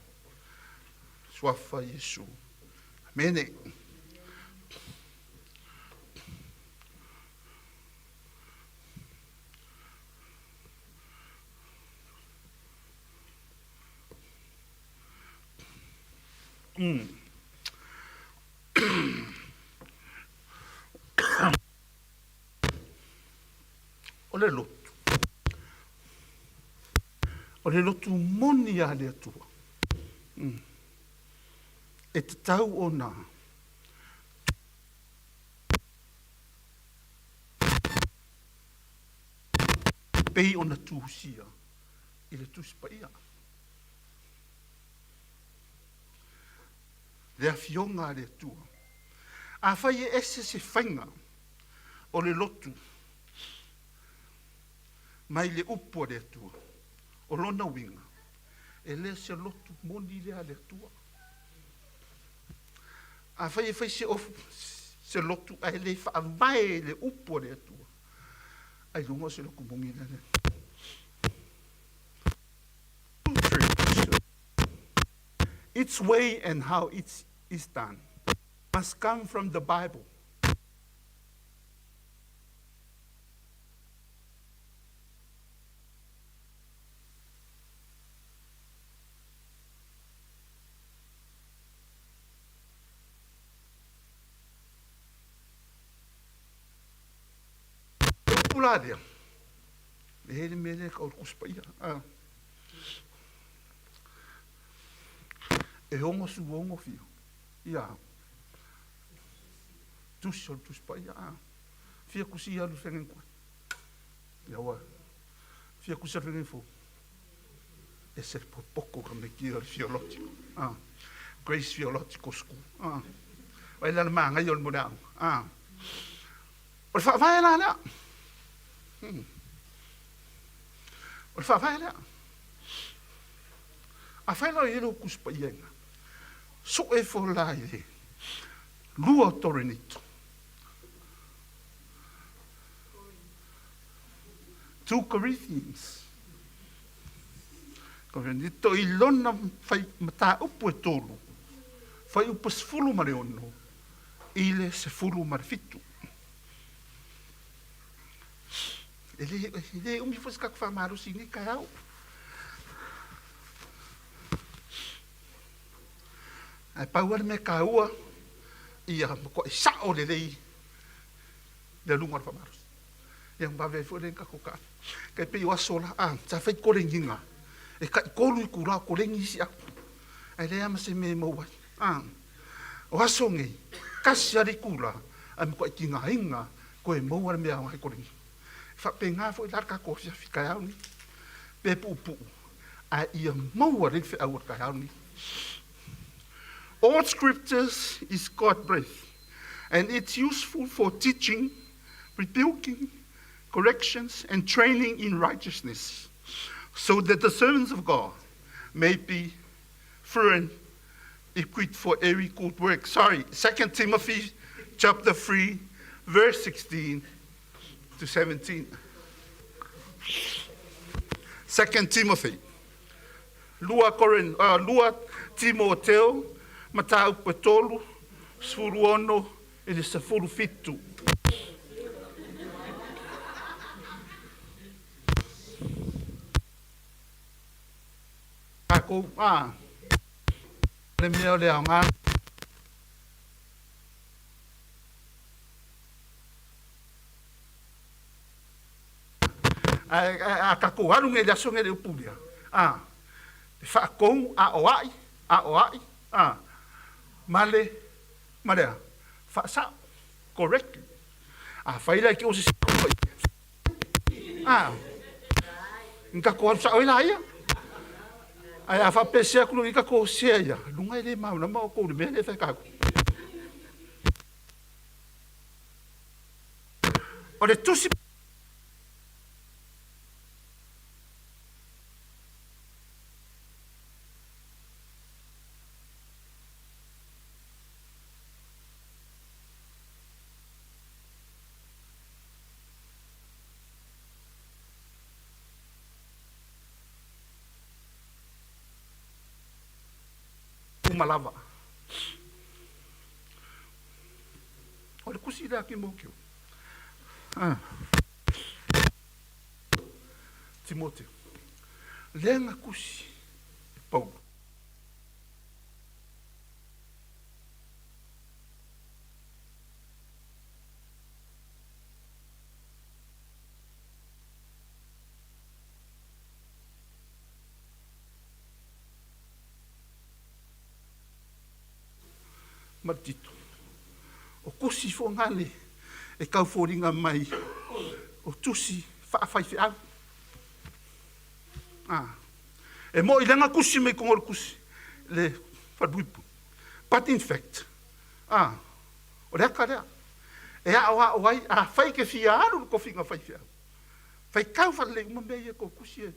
[SPEAKER 5] Swafa Yesu. Amene. O le lotu moni a le atua. E te tau o nā. Pei o na tūsia i le tūspaia. Le afionga le atua. A whai e ese se whainga o le lotu. Mai le upo le atua. O lona winga. E le se lotu moni le a le atua. A whai e whai se lotu a le wha vai le upo le atua. Ai lunga se loku mungi le. Its way and how it is done must come from the Bible. Puladia. Le hele mele ka o kuspaia. E hongo su hongo fio. Ia. Tusol tuspaia. Fia kusi alu fengen kwa. Ia wa. Fia kusi alu fengen fo. E ser po poco ka me kia fiolotico. Grace Fiolotico School. Vai la manga io il modao. O fa vai la. O fa vai la. A fai la ilo kuspaienga. So e fo lai. Lua torenito. 2 Corinthians. Corinthians ilona fai mata upu e tolu. Fai upu sfulu mare ono. Ile se fulu mare fitu. Ele umi fos kak fa maru sini kayau. Ai pauar me kaua ia ko sao le lei le lunga fa maru. Yang ba ve fo le ka koka. Kai pe wa sola ta fai ko le nginga. E kai ko lu ku ra ko le ngisi a. Ai le ama se me mo wa. O asongi kasi ari kula am ko kinga hinga ko e mo wa me a ko le. Fa pe nga fo lar ka ko fia fika ya ni. Pe pu. A ia mo wa le fe a wa ka ya ni. All scriptures is God breathed And it's useful for teaching, rebuking, corrections, and training in righteousness, so that the servants of God may be thorough, equipped for every good work. 2 Timothy chapter 3, verse 16 to 17. 2 Timothy. Lua Timoteo, matau petolu, sfuru ono, e le sefuru fitu. Ako, le mea le anga. A kako haru nge laso nge le upulia. Te whaakou a oai, male, whaasa, correctly. Whaila ki o se sikoi. Nka ko haru sa oila ia. Ai a whapesea kuru i ka ko sea ia. Lunga i le mauna mao kou le mea le whakaku. O le tusi malava. O le kusi la ki mokio. Timoteo. Lenga kusi. Paulo. Matito. O kusi fo ngale e kau fōringa mai o tusi whaafai whiau. E mo i lenga kusi me kongor kusi le whabuipu. But in fact, o rea ka rea. E a oa oai a whai ke fia aru ko whinga whai whiau. Whai kau whale umamei e ko kusi e.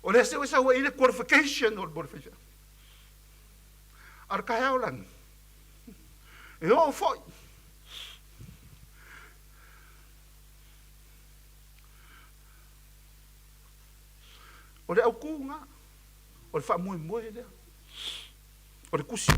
[SPEAKER 5] O rea se wesa ua i le qualification o le bore whai whiau. Ar ka heo langi. E o foi. O le au kunga, o le wha moe lea, o le kusi.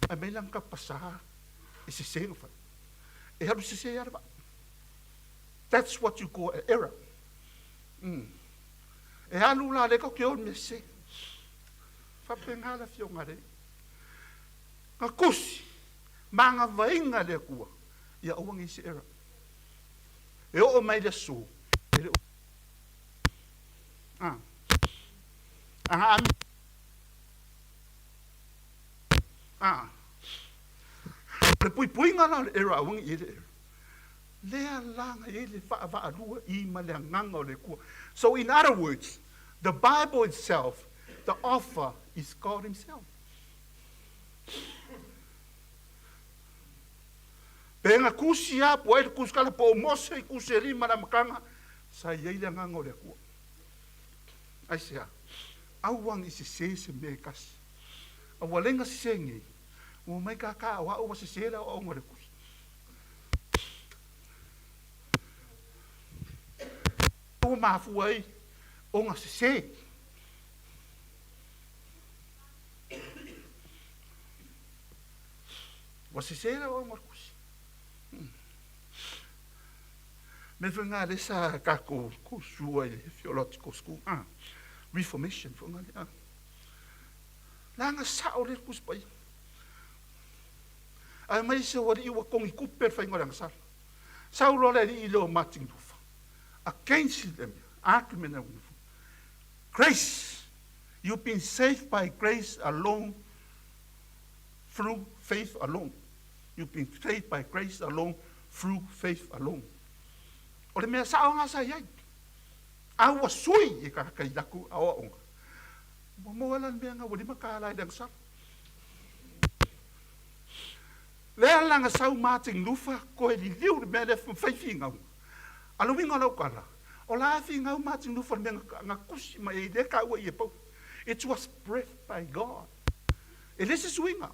[SPEAKER 5] A me lang ka pasaha e se seo fa. E haru se se arba. That's what you call an error. E halu la le ko ke o me se. Fa pengala fio ngare. Ka kusi manga vainga le kua. Ia o wangi se error. E o mai le so. E le le pui ngā la e rawangi i le era. Lea langa i le wha alua I ma le nganga o le kua. So in other words, the Bible itself, the author is God himself. Penga kusi a po e kuskala po mose I kusi rima na makanga sa iei le nganga o le kua. Ai sea, awang I se me kasi. Awalenga se ngi. O mai ka wa o se sela o ngore kusi. mafu ai o nga se. Wa se la o Markus. Me venga de sa ka ko sua le theological school. Reformation fo nga. La nga sa o le kus pai. Ai mai se wari wa kongi kuper fa ngora nga sa. Sa lo le i lo mating dufa. Against them. Argument of grace. You've been saved by grace alone, through faith alone. You've been saved by grace alone, through faith alone. O le mea sao nga sa iai. Awa sui e ka kai daku awa onga. Mo wala mea nga wadi makalai dang sa. Lea langa sau mating lufa ko e li liu de mea le fai ngau. Alo winga lau kala. O la fi ngau mating lufa mea nga kusi ma e le ka ua i e pau. It was breathed by God. E lese suinga.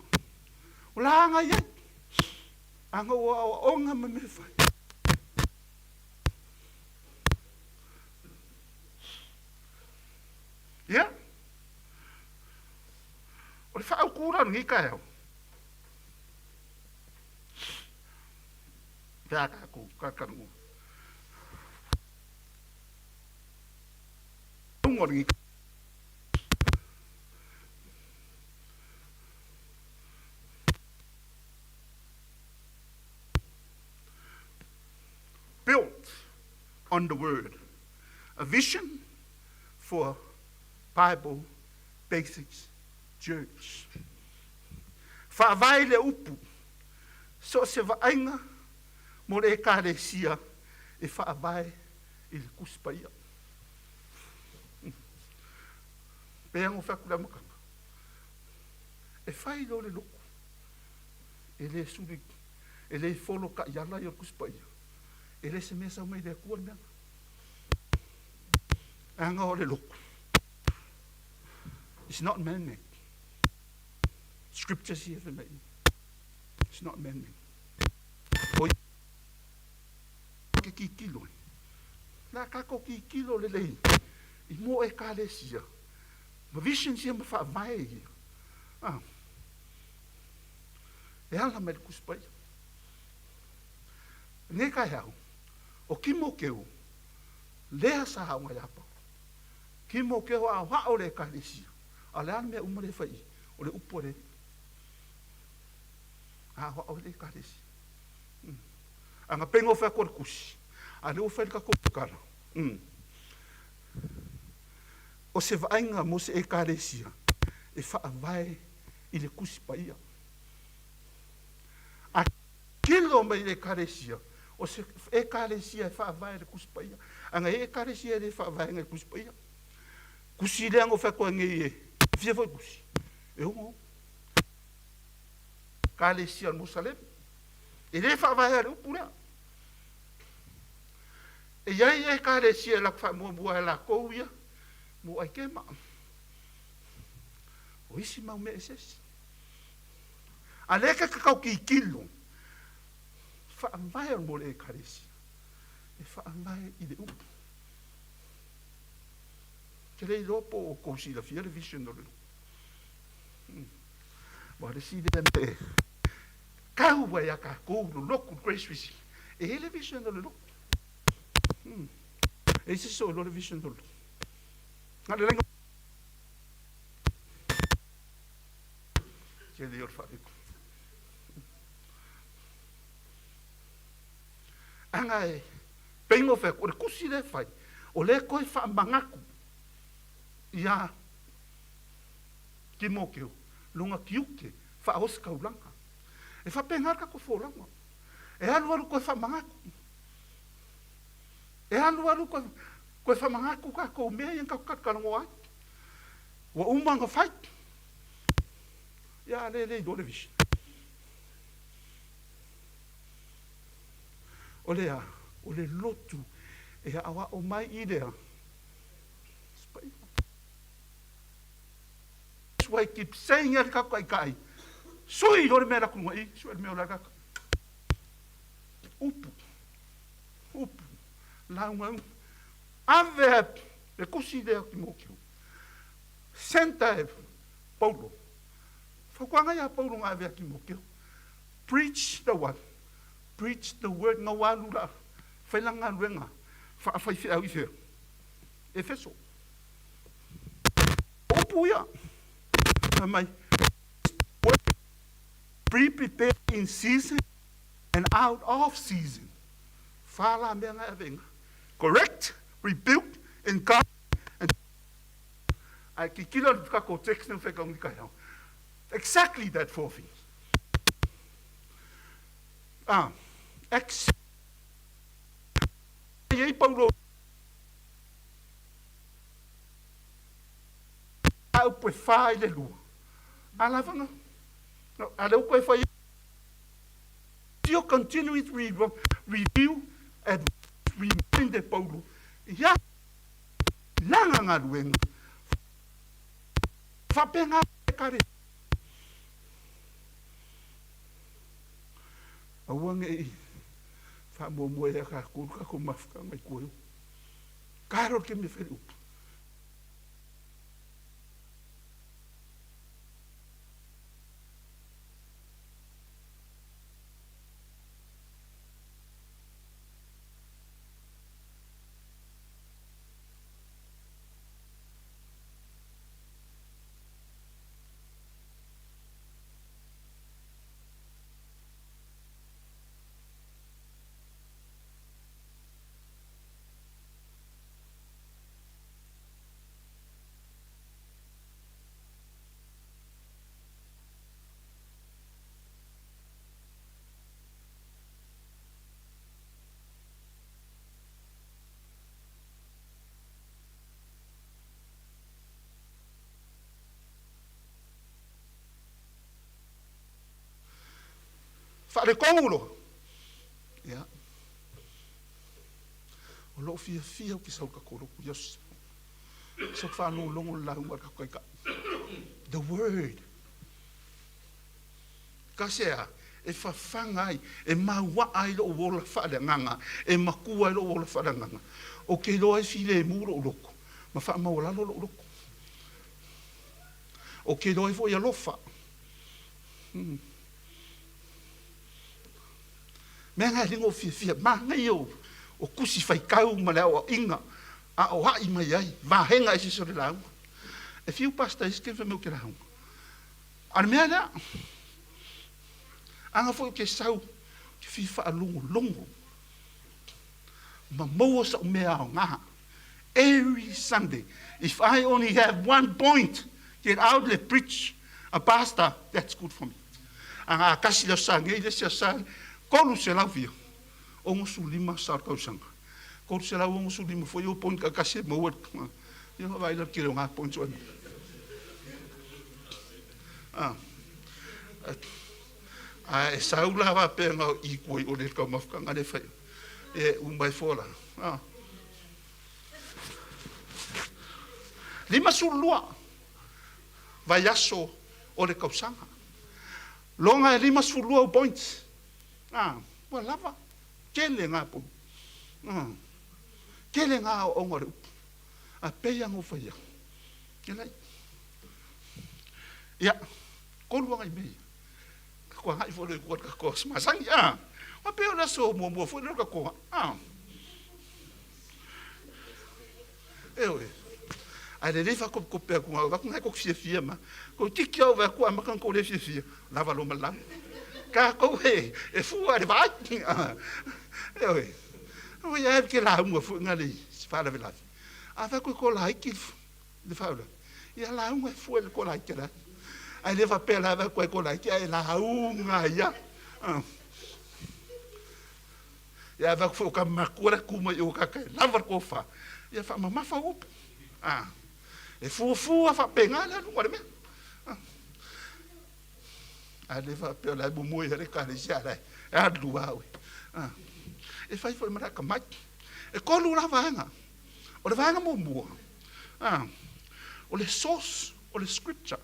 [SPEAKER 5] O la nga iai. Anga o onga ma me fai. Yeah? O le wha au kura ngi ka eo. Pea ka ku kakangu. Ungo ngi ka. Built on the word. A vision for Bible Basics Church. Whaavai le upu. So se vaenga mo le ekalesia e whaavai i le kuspaia. Peango whakura makanga. E whai lo le loko. E le suri. E le wholo ka iala i o kuspaia. E le se mesa mai le kua meanga. Anga o le loko. It's not man-made. Scriptures here for me. It's not man-made. Oi. Ki kilo. La kako ki kilo le lei. I mo e kalesia. Ma vision sia ma fa vai. E ala me kuspai. Ne ka hau. O kimo keu. Lea sa hau ngai apa. Kimo keu a wa o le kalesia. Ala me umare fai o le upore a o le karesi anga pengo fa ko kusi a le ofa ka ko kala o se vainga mo se e karesia e fa vai i le kusi paia a kilo mai le karesia o se e karesia e fa vai le kusi paia anga e karesia le fa vai le kusi paia kusi le ango fa ko ngi Fia foi kusi. Eu mo. Kalesia no Salem. Ele fa vai o pura. E ia kalesia la fa mo bua la koia. Mo ai kema. O isi mau me eses. Aleka ka kau ki kilo. Fa vai mo le kalesia. E fa vai i de up. Che lei dopo così la fiera vision ma le si de me kau wa ya ka ko lo ku grace visi e le vision lo e si so lo vision lo na le lengo che dio fa anga e pengo fe ko si le fai o le ko fa mangaku ia ki mokeu lunga kiuke fa oska ulanga e fa pengar ka ko folanga e alu ko fa mangaku e alu ko fa mangaku ka ko me yang ka ka ngo ai wa umanga fight ya le do le vision o le lotu e awa o mai idea why keep saying it ka kai sui do me la ku ngai sui me la ka upu la ngau Ave e kusi lea ki mokiu. Senta e Paulo. Whakuanga ia Paulo ngā vea ki mokiu. Preach the one. Preach the word ngā wālura. Whailanga ruenga. Whaiwhi au i whea. Efeso. Opuia. Mai. Be prepared in season and out of season. Fala mea ngā venga. Correct, rebuke, encourage, and I ki kilo ni kako text ng whekang ni kaya. Exactly that four things. Yei Paulo au pe whai le lua. Alavanga. No, alau koe whai. Still continue to review and remind the Paulo. Ia langa ngā ruenga. Whapenga kare. Awange i whamomoe a ka kuru ka kumafka mai koe. Karo ke me wheri upu. Whare kongulo. Ia. O lo fia fia o ki sau ka koro ku Yesu. So whanu longo lau mar ka koika. The word. Kasea, e whawhangai, e maua ai lo wola whare nganga, e makua ai lo wola whare nganga. O ke loa e file e muro o loko. Ma wha maula lo loko. O ke loa e fo ia lofa. Mea ngai ringo fia, ma ngai o kusi whai kau ma leo o inga, a o hai mai ai, ma henga isi sore lau. E fiu pasta iske wha meu ke lau. Ana mea lea, anga fo ke sau, ke fi wha longo. Ma moa sa o mea o ngaha. Every Sunday, if I only have 1 point, get out and preach a pastor, that's good for me. Anga kasi la sa, ngei le sa, kolu se lau fia. Ongo su lima sar kau sanga. Kolu se lau ongo su lima foi o point ka kasi mo wet. Yo vai la kire nga point so. E saula va pe nga I koi o le ka mafka nga le fai. E umbai fola. Lima su lua. Vai aso o le kau sanga. Longa lima su lua points. Wa lava. Kele ngā po. Kele ngā o ngore upu. A peia ngō whaia. Kelai. Ia. Kolu ngai mei. Kua ngai fōle kuat ka kōs. Masangi. Wa peo na so mua fōle ka kōa. Ewe. Ai le lefa ko pea kunga. Waku ngai kok fia ma. Ko tiki au wea kua makan ko le fia. Lava lo malang. Ka ko e fu ari vai e o ia ke la mo fu ngali fala vela a fa ko la ki de fala ia la mo fu el ko la ki la ai le fa pela va ko la ki ai la unga ia ia va fu ka makura kuma yo ka ka la va ko fa ia fa mama fa up e fu fa pengala no me ale fa pe la bu mo yere ka le jara a lua we e fai foi mara ka mai e ko lu la vanga o le vanga mo o le source o le scripture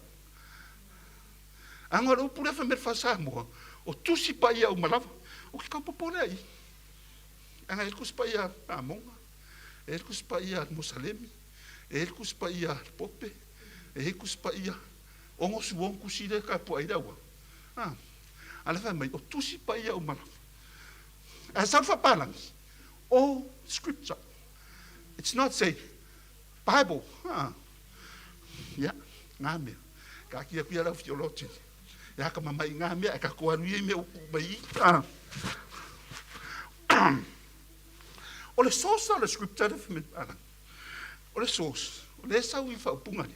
[SPEAKER 5] anga o pure fa me fa sa mo o tusi pa ia o malava o ki ka popole ai anga e kusi pa ia a monga E kus pa ia Musalemi. E kus pa ia Pope. E kus pa ia ongo suong kusile ka po ai dawa. Ala fa mai o tusi pa ia umana. As alpha balance. All scripture. It's not say Bible. Ya, ngame. Ka kia pia la theology. Ya ka mamai ngame ka ko anu me mai. O le source of the scripture de me ana. O le source. O le sa wi fa punga.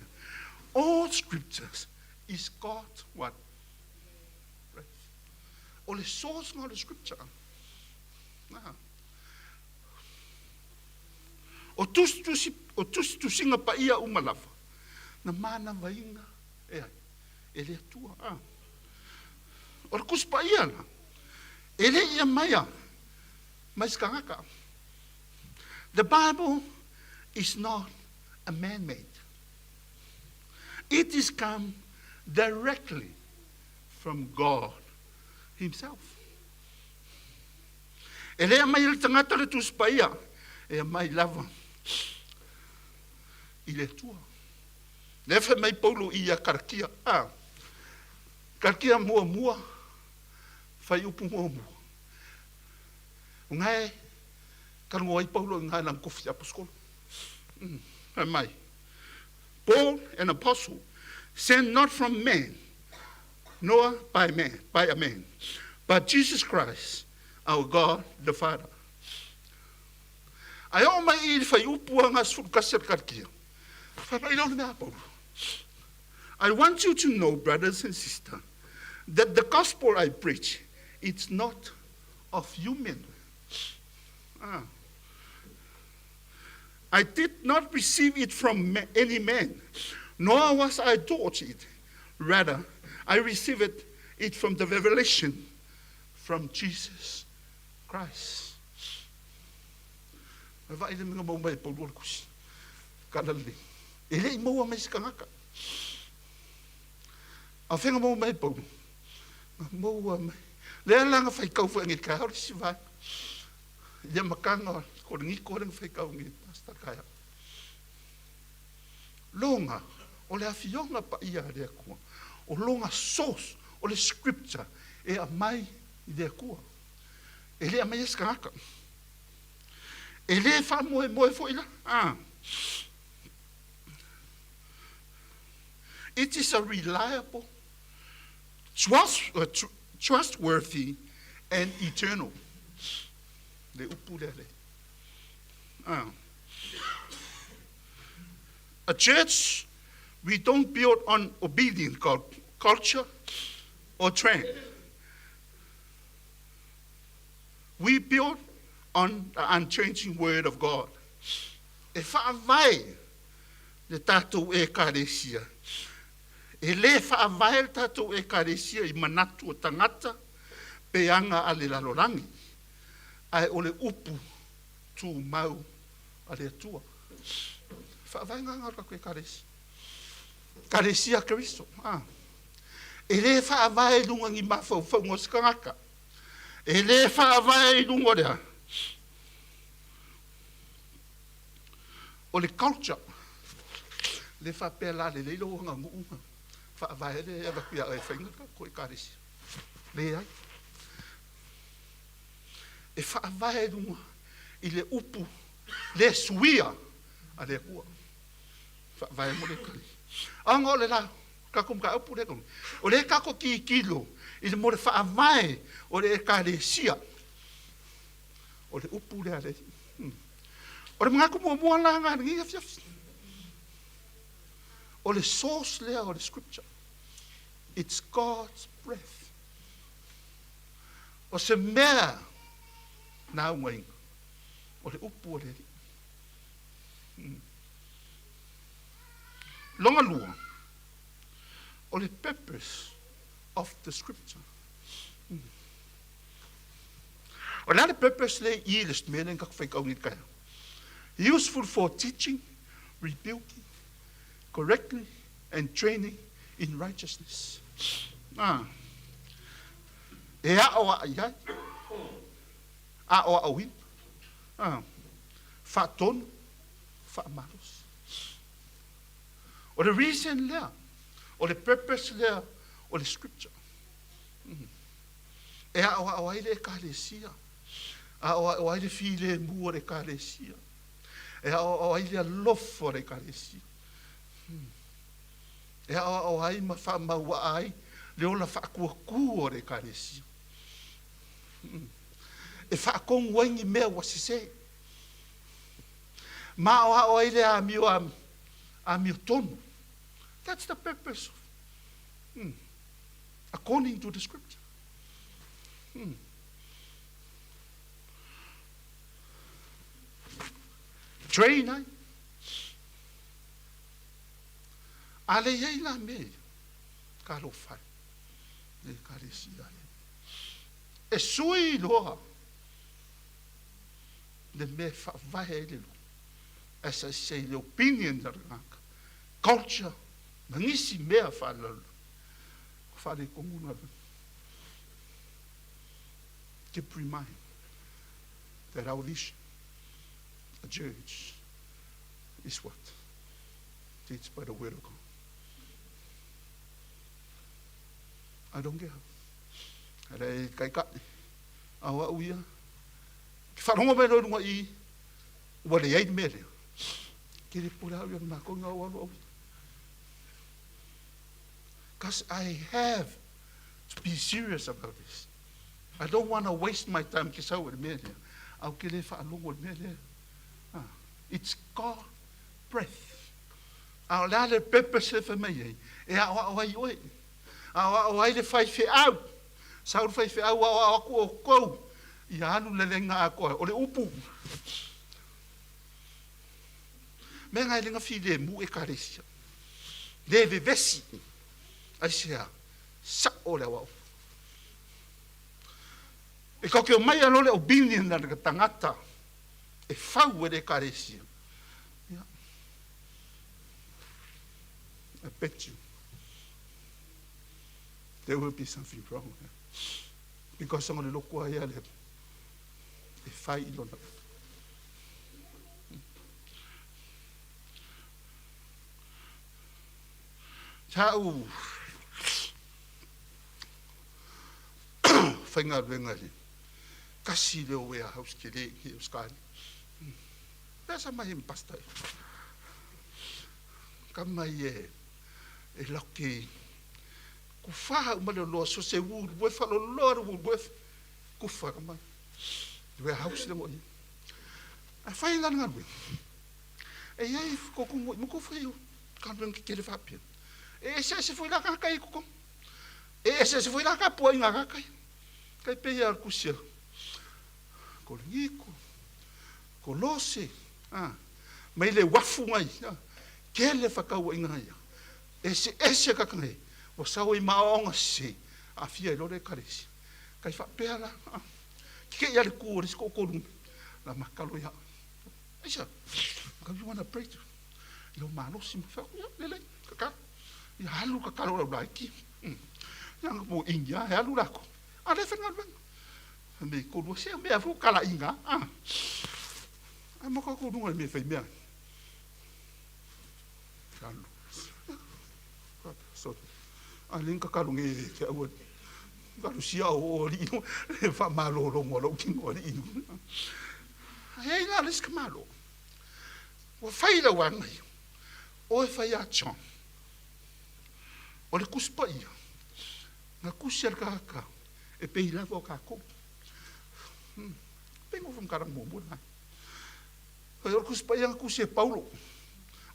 [SPEAKER 5] All scriptures is God what? Right. O le source of the scripture. O tus singa pa ia umalafa. Na mana vainga e le tua. O kus pa ia na. E le ia maya. Mas kangaka. The Bible is not a man-made. It is come directly from God himself. E lea mai le tangata le tus pa ia. E mai lava. I le tua. Lefe mai paulo ia karakia. Karakia mua. Fai upu mua. Ngai. Karongo ai paulo ngai nang kofi aposkolo. Mai. Paul, an apostle, sent not from man, nor by a man, but Jesus Christ, our God, the Father. Ai o mai I fai upua nga sulkasir karkia. Fai don't me Paul. I want you to know, brothers and sisters, that the gospel I preach, it's not of human. I did not receive it from any man, nor was I taught it. Rather, I received it from the revelation from Jesus Christ. Vai de mga mau mai Paulo kus. Kalali. Ele mau mai skangaka. A fenga mau mai Paulo. Mau mai. Le langa fai kau fa ngi ka hor si vai. Ia makanga ko ngi ko ring fai kau ngi pastor kaya. Longa o le afionga pa ia de ko. O longa source o le scripture e a mai de ko. Ele a mai skangaka. Ele fa moe foi lá. It is a reliable, trustworthy, and eternal. Le upulele. A church we don't build on obedient culture or trend. We build on the unchanging word of God. E whaavai le tātou e kāresia. E le whaavai le tātou e kāresia I manatu o tangata pe anga a le lalorangi. Ai o le upu tū mau a le atua. Whaavai nganga koe kāresia. Kāresia Kristo. E le whaavai lunga ngi mawhau ngos kangaka. E le whaavai lunga rea. O le culture, le whapela le leilo nga muunga, whaavahe le eva kuia e whainga koe kāresi. Le ai. E whaavahe lunga I le upu, le suia a le kua. Whaavahe mo le kari. Anga o le la, kako mga upu le kong. O le kako ki kilo, I le mo le whaavahe o le kāresia. O le upu le a le. O le mga kumua la ngā ngi fiaf. O le source lea o le scripture. It's God's breath. O se mea nā ungainga. O le upu o le ri. Longa lua. O le purpose of the scripture. O la le purpose le I le stmene ngak whaikau ngi kaya. Useful for teaching, rebuking, correcting, and training in righteousness. E a o a iai. A o a win. Whatonu, whaamalos. O le reason lea, o le purpose lea, o le scripture. E a o ai le ekalesia. A o ai le file mua le ekalesia. E a o ai le alofo le ekalesia. E a o ai ma whaamaua ai, le ola whaakuakua le ekalesia. E whaakongu waingi mea wasise. Ma o ai le amio tonu. That's the purpose. According to the scripture. Train ai. Ale iei la me. Kalo fai. E karesi ai. E sui loa. Le me whaavahe le lo. As I say, the opinion na rangaka. Culture. Nangisi mea whaalalu. Whare konguna. Keep remind that our vision, a church, is what? Teach by the word of God. I don't care. Rei kai kai. Awa uia. Ki whanonga me roi runga I. Ua le eid me leo. Ki re pura au yana mako ngā walu au. Because I have to be serious about this. I don't want to waste my time ki sau me leo. Au ki le whaanongo me leo. It's God breath. Au la le purpose e whamei ei. E a o ai oi. O ai le whai whi au. Sau le whai whi au a aku o kou. I anu le lenga a koe. O le upu. Me ngai lenga whi le mu e karesia. Le ve vesi. Ai sea. Sa o le wau. E kau ke o mai alo le o bini na le tangata. E whau e le karesia. I bet you. There will be something wrong here. Because some of the local here, they fight on it. Tau. Whainga ruengari. Kasi leo warehouse ki re ki o skari. Pesa mai im pastai. Kamai e loki. Ku whaha umare loa so se wūru we whalo loa wūru we ku whaka mai. Dwe house le moi. A whai ngana ngana. E iai koko moi muko whai o. Kanduang ki kere whapia. E se fwoi la kakai koko. E se fwoi la kapua inga kakai. Kai pei ar kusia. Ko ngiko. Ko lose. Mai le wafu ngai. Kele whakau inga ia. E se kakangai. O sau I maonga se a fia lore karesi. Kai whapea la. Kike ia le kūris ko korun. La makalo ia. Aisha. You want to pray to? Yo malosi ma whakau ia. Lelei. Kakaro. Ia halu kakaro la ulaiki. Ia mo ingia. Ia halu lako. A le whenga luenga. Me korua se mea fu kala inga. A maka korunga me whai mea. Halu. Sorry. Aling kakalungi ke awat. Kalu sia o ri no fa malo lo mo lo king o ri no. Ai la les kamalo. O fai la wan. O fai a chon. O le kuspa ia. Na kusia ka. E pe ila vo ka ko. Pengo from karang mo mo na. O kuspa ia kusia Paulo.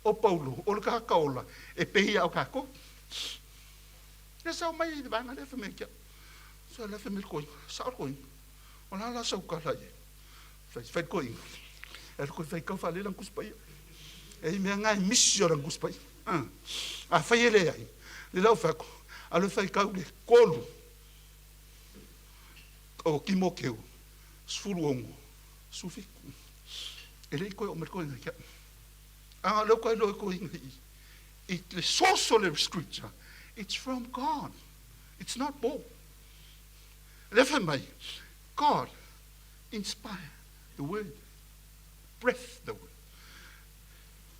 [SPEAKER 5] O Paulo, o le ka kaola. E pe ia o ka ko. Ya sau mai di banga le família. So la família coi, sau coi. Ona la sau ka lai. Fai coi. Er coi fai ka fale lang kuspai. E me ngai missio lang kuspai. A fai ele ai. Le lau fa ko. Alo fai ka le kolu. O kimokeu. Sfuruongo. Sufi. Ele coi o merco ngai. Lo coi lo coi ngai. It le social scripture. It's from God. It's not Paul. God inspired the word, breath the word.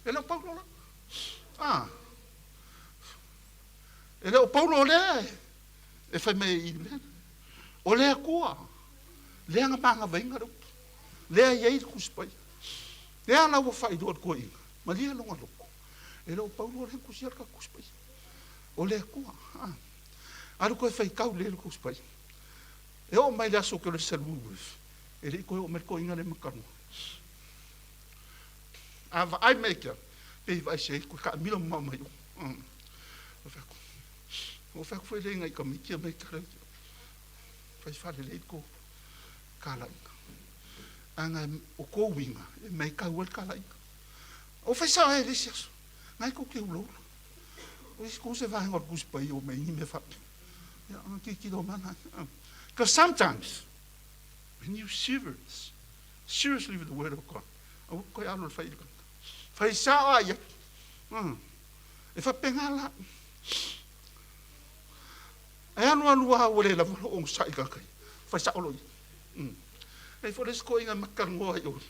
[SPEAKER 5] E leo Paulo la. E leo Paulo le. E fai me i le. O lea kua. Lea nga manga vainga rau. Lea iei kuspai. Lea na wa fai doa ko inga. Ma lia longa loko. E leo Paulo le kusiar ka kuspai. O lea kua. Aru koe fai kau le kuspai. E o mai laso ke le salu. E le koe o merko inga le makano. Ava ai meka. Pei vai se ko ka milo mama yo. O fa foi le ngai ka mikia mai ka. Fai fa le ko kala. Anga o ko winga e mai ka wel kala. O fa sa e lisias. Ngai ko ke ulo. O is se vai ngor kus pai o mai me fa. Ya ki do mana. Because sometimes when you seriously with the word of God, o ko ya lo fai. Fai sa ai. E fa pengala. E anu wa wole la o sai ka kai. Fa sa olo. E fo les ko inga makango yo.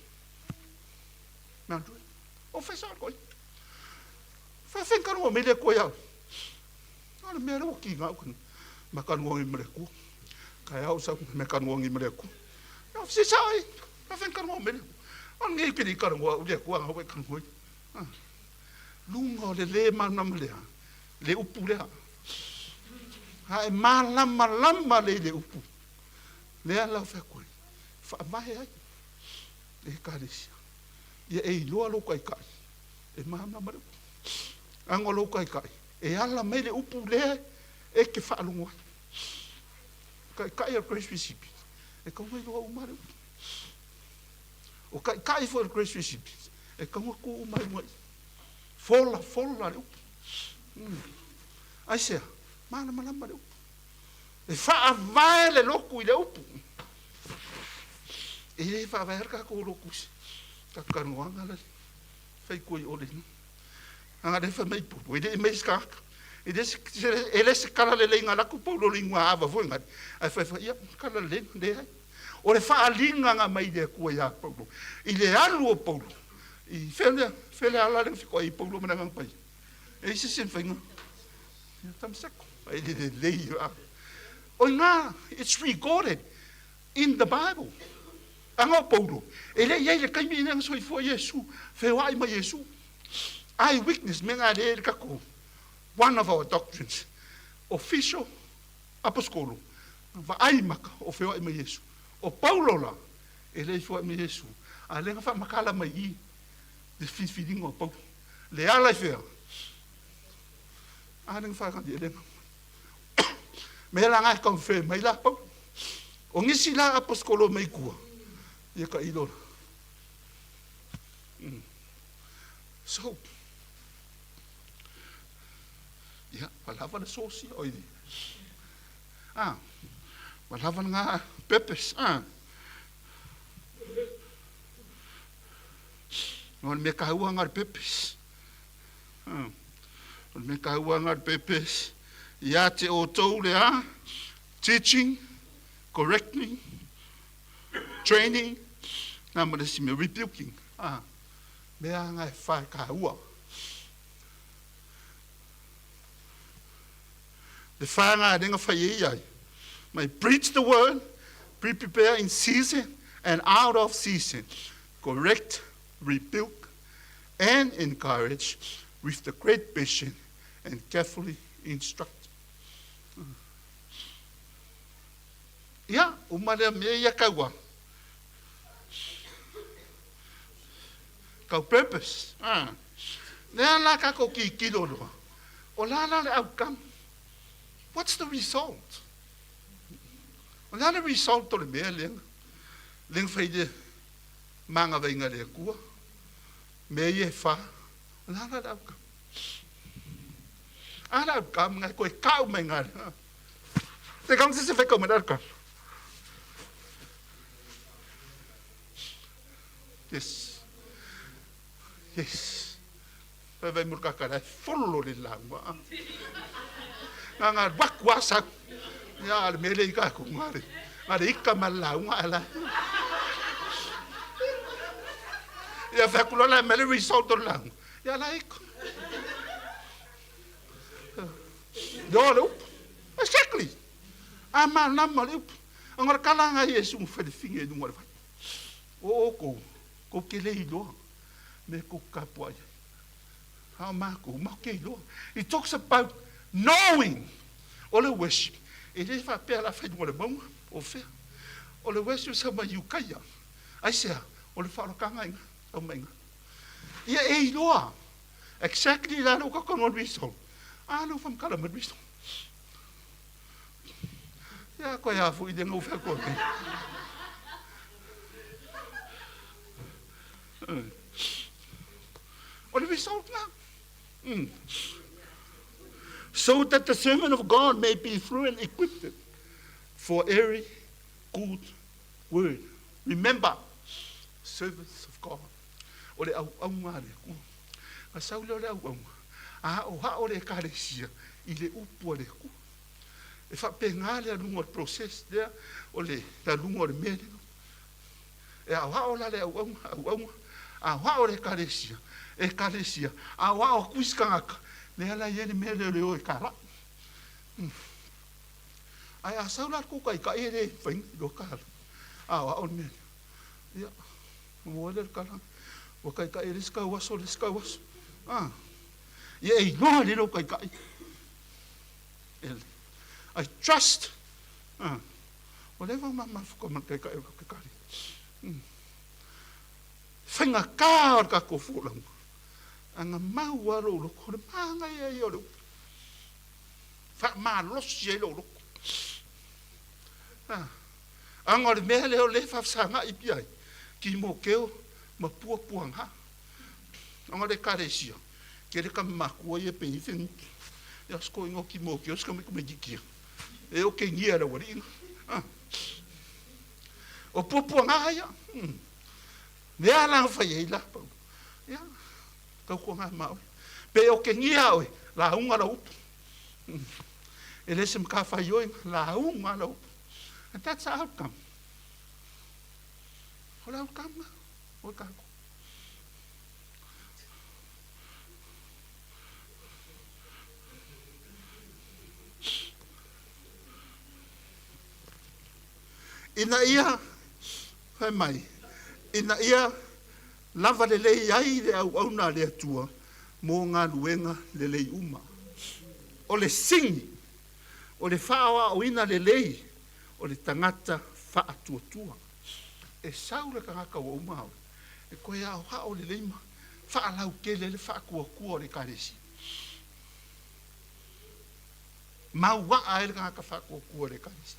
[SPEAKER 5] Mandu. O fa sa ko. Fa fen kan o me le ko ya. Ala me ro ki nga ko. Makango ngi mre ku. Ka ya o sa me kango ngi mre ku. No fa sa ai. Fa fen kan o me. On ngi ki kan o le ku nga o kan ko. Lungo le mana mlea. Le upu lea. Hai malama le upu. Lea la fa koi. Fa mai ai. E karisia. Ia e loa lo kai kai. E mana mare. Ango lo kai kai. E ala mai le upu lea e ke fa lungo. Kai kai grace receipt. E ka mai lo mare. O kai for grace receipt. E ka ko mai mai. Fola le upu. Ai sea, mana le upu. E fa vai le loku i le upu. E le fa vai ka ko loku. Ka kanuanga le. Fai ko i ole. Anga le fa mai pu. E le mai ska. E le se kala le linga la ku paulo lingua ava voinga. Ai fa ia kala le de. O le fa linga nga mai de ku ia paulo. I le alu o paulo. I fele ala le fiko i paulo mana ngang pai. E se sen fainga. Ya tam seko. Ai le lei. O nga, it's recorded in the Bible. Anga paulo. E le ia le kaimi nang soi fo Yesu. Fe wai ma Yesu. I witness menga le kako. One of our doctrines. Official apostolo. Va ai maka o fe wai ma Yesu. O paulo la. E le fo ma Yesu. A le nga fa makala mai I. De feeding o pau. Le ala fea. Aning fa kan dia deng. Me la ngai kon fe mai la pau. O ngisi la apostolo mai kua. Ia ka ilo. So. Ya, palava na sosi oidi. Palava nga pepes. On me kahua ngar pepes. On me kahua ngar pepes. Ia te o tau lea. Teaching, correcting, training. Nā mara si me rebuking. Mea ngai whai kahua. Le whai ngā renga whai iai. May preach the word, prepare in season and out of season. Correct, rebuke, and encourage with the great passion and carefully instruct. Ia, umare mea ia kaua. Kau purpose. Nea la kako ki kiloloa. O la le outcome. What's the result? O la le result o le mea lenga. Lenga whaide manga vainga le kua. Mea ie wha. O la le outcome. Ala outcome ngai koe kau mai ngare. Te kang se whekau mai outcome. Yes. Yes. Vai murka kara follow le langwa. Nga wakwasa. Ya le mele ka ku ngare. Ngare ikka malaunga ala. Ya fa kulola mele result lang. Ia la iko. Do le upu. Exactly. A manama le upu. Angora kalanga Yesu mo fele finge e dunga le fai. O ko ke le iloa. Me ko kapua ia. How mako, make lo. He talks about knowing. Ole worship. It is fa pe la fe dunga le bom o fe. Ole worship sa ma yukaya. Ai se ole fa lo kanga inga. O menga. Ia e iloa. Exactly la no ka kono riso. No fam kala ma riso. Ja, ko ja fu ide no fe ko. What do we solve now? So that the servant of God may be through and equipped for every good word. Remember, servants of God. O le au ngā le ku. A sau leo le au. O ha o le kāresia i le upu o le ku. E wha pe ngā le alunga o process there, o le alunga o le mele. E au ha o la le au. A ha o le kāresia. E kāresia. A wa o kuiskangaka. Le ala iene mele le o e kara. Ai a sau la kuka i ka ere whaing lo kara. A wa o le mele. Ia. Mua le kara. Wa kai ka ere ska waso le ska waso. Ia e noa le lo kai kai. I trust. Whatever mama fuko man kai kai kai. Whainga kā o ka ko fulang. Anga mau aro lo ko le manga ia i o lo. Wha maa losi e lo lo. Anga le mea leo le whafsanga i piai. Ki mo keo ma pua puanga. Anga le karesia. Ke le ka makua i e pe i whengu. Ia sko ingo ki mo keo ska me kume jikia. E o ke ngia la wari inga. O pua puanga ia. Mea lang whai e la. Ia. Kau ko ngā mau. Pe o ke ngia oe, la unga la upu. E le sem ka whai oe, la unga la upu. And that's the outcome. O la outcome, o kako. Ina ia, whai mai, ina ia, lava le lei ai le au na le atua mō ngā luenga le lei uma. O le singi, o le whaoa o ina le lei, o le tangata wha atua tua. E sau le kangaka wa umao, e koe au hao le leima, wha alau ke le wha kua kua o le karesi. Mau waa e le kangaka wha kua kua o le karesi.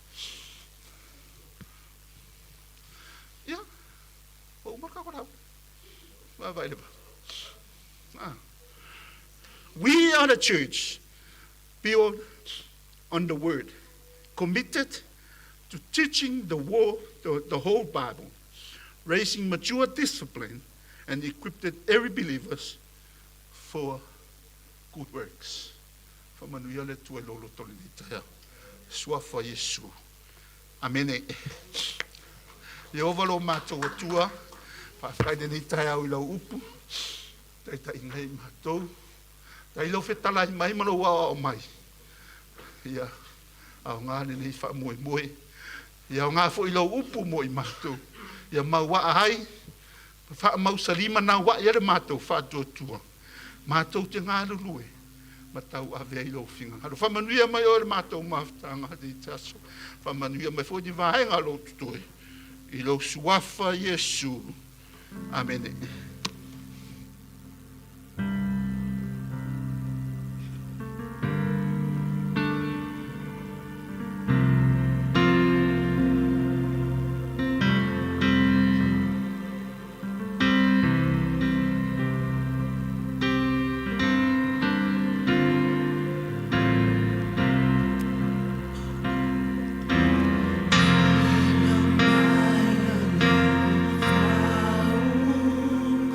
[SPEAKER 5] Ia, o umaka korau. We are the church built on the word, committed to teaching the whole Bible, raising mature discipline, and equipping every believer for good works. Famanuia tua lolo tolenita. Swafa Yesu. Amen. Yehova lo matou tua. Whai de ni tai au i lau upu. Tai tai ngai matou. Tai lau whetalai mai mano wā o mai. Ia. Au ngā ni wha moe moe. Ia ngā fo i lau upu moe matou. Ia mau wā ahai. Wha mau salima nā wā i are matou wha tua. Matou te ngā lulue. Matau ave i lau whinga. Haro whamanuia mai o le matou mawhtanga di taso. Whamanuia mai fo ni wāhenga lau tutoi. I lau suafa Yesu. Amen.
[SPEAKER 4] Now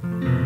[SPEAKER 5] Amen.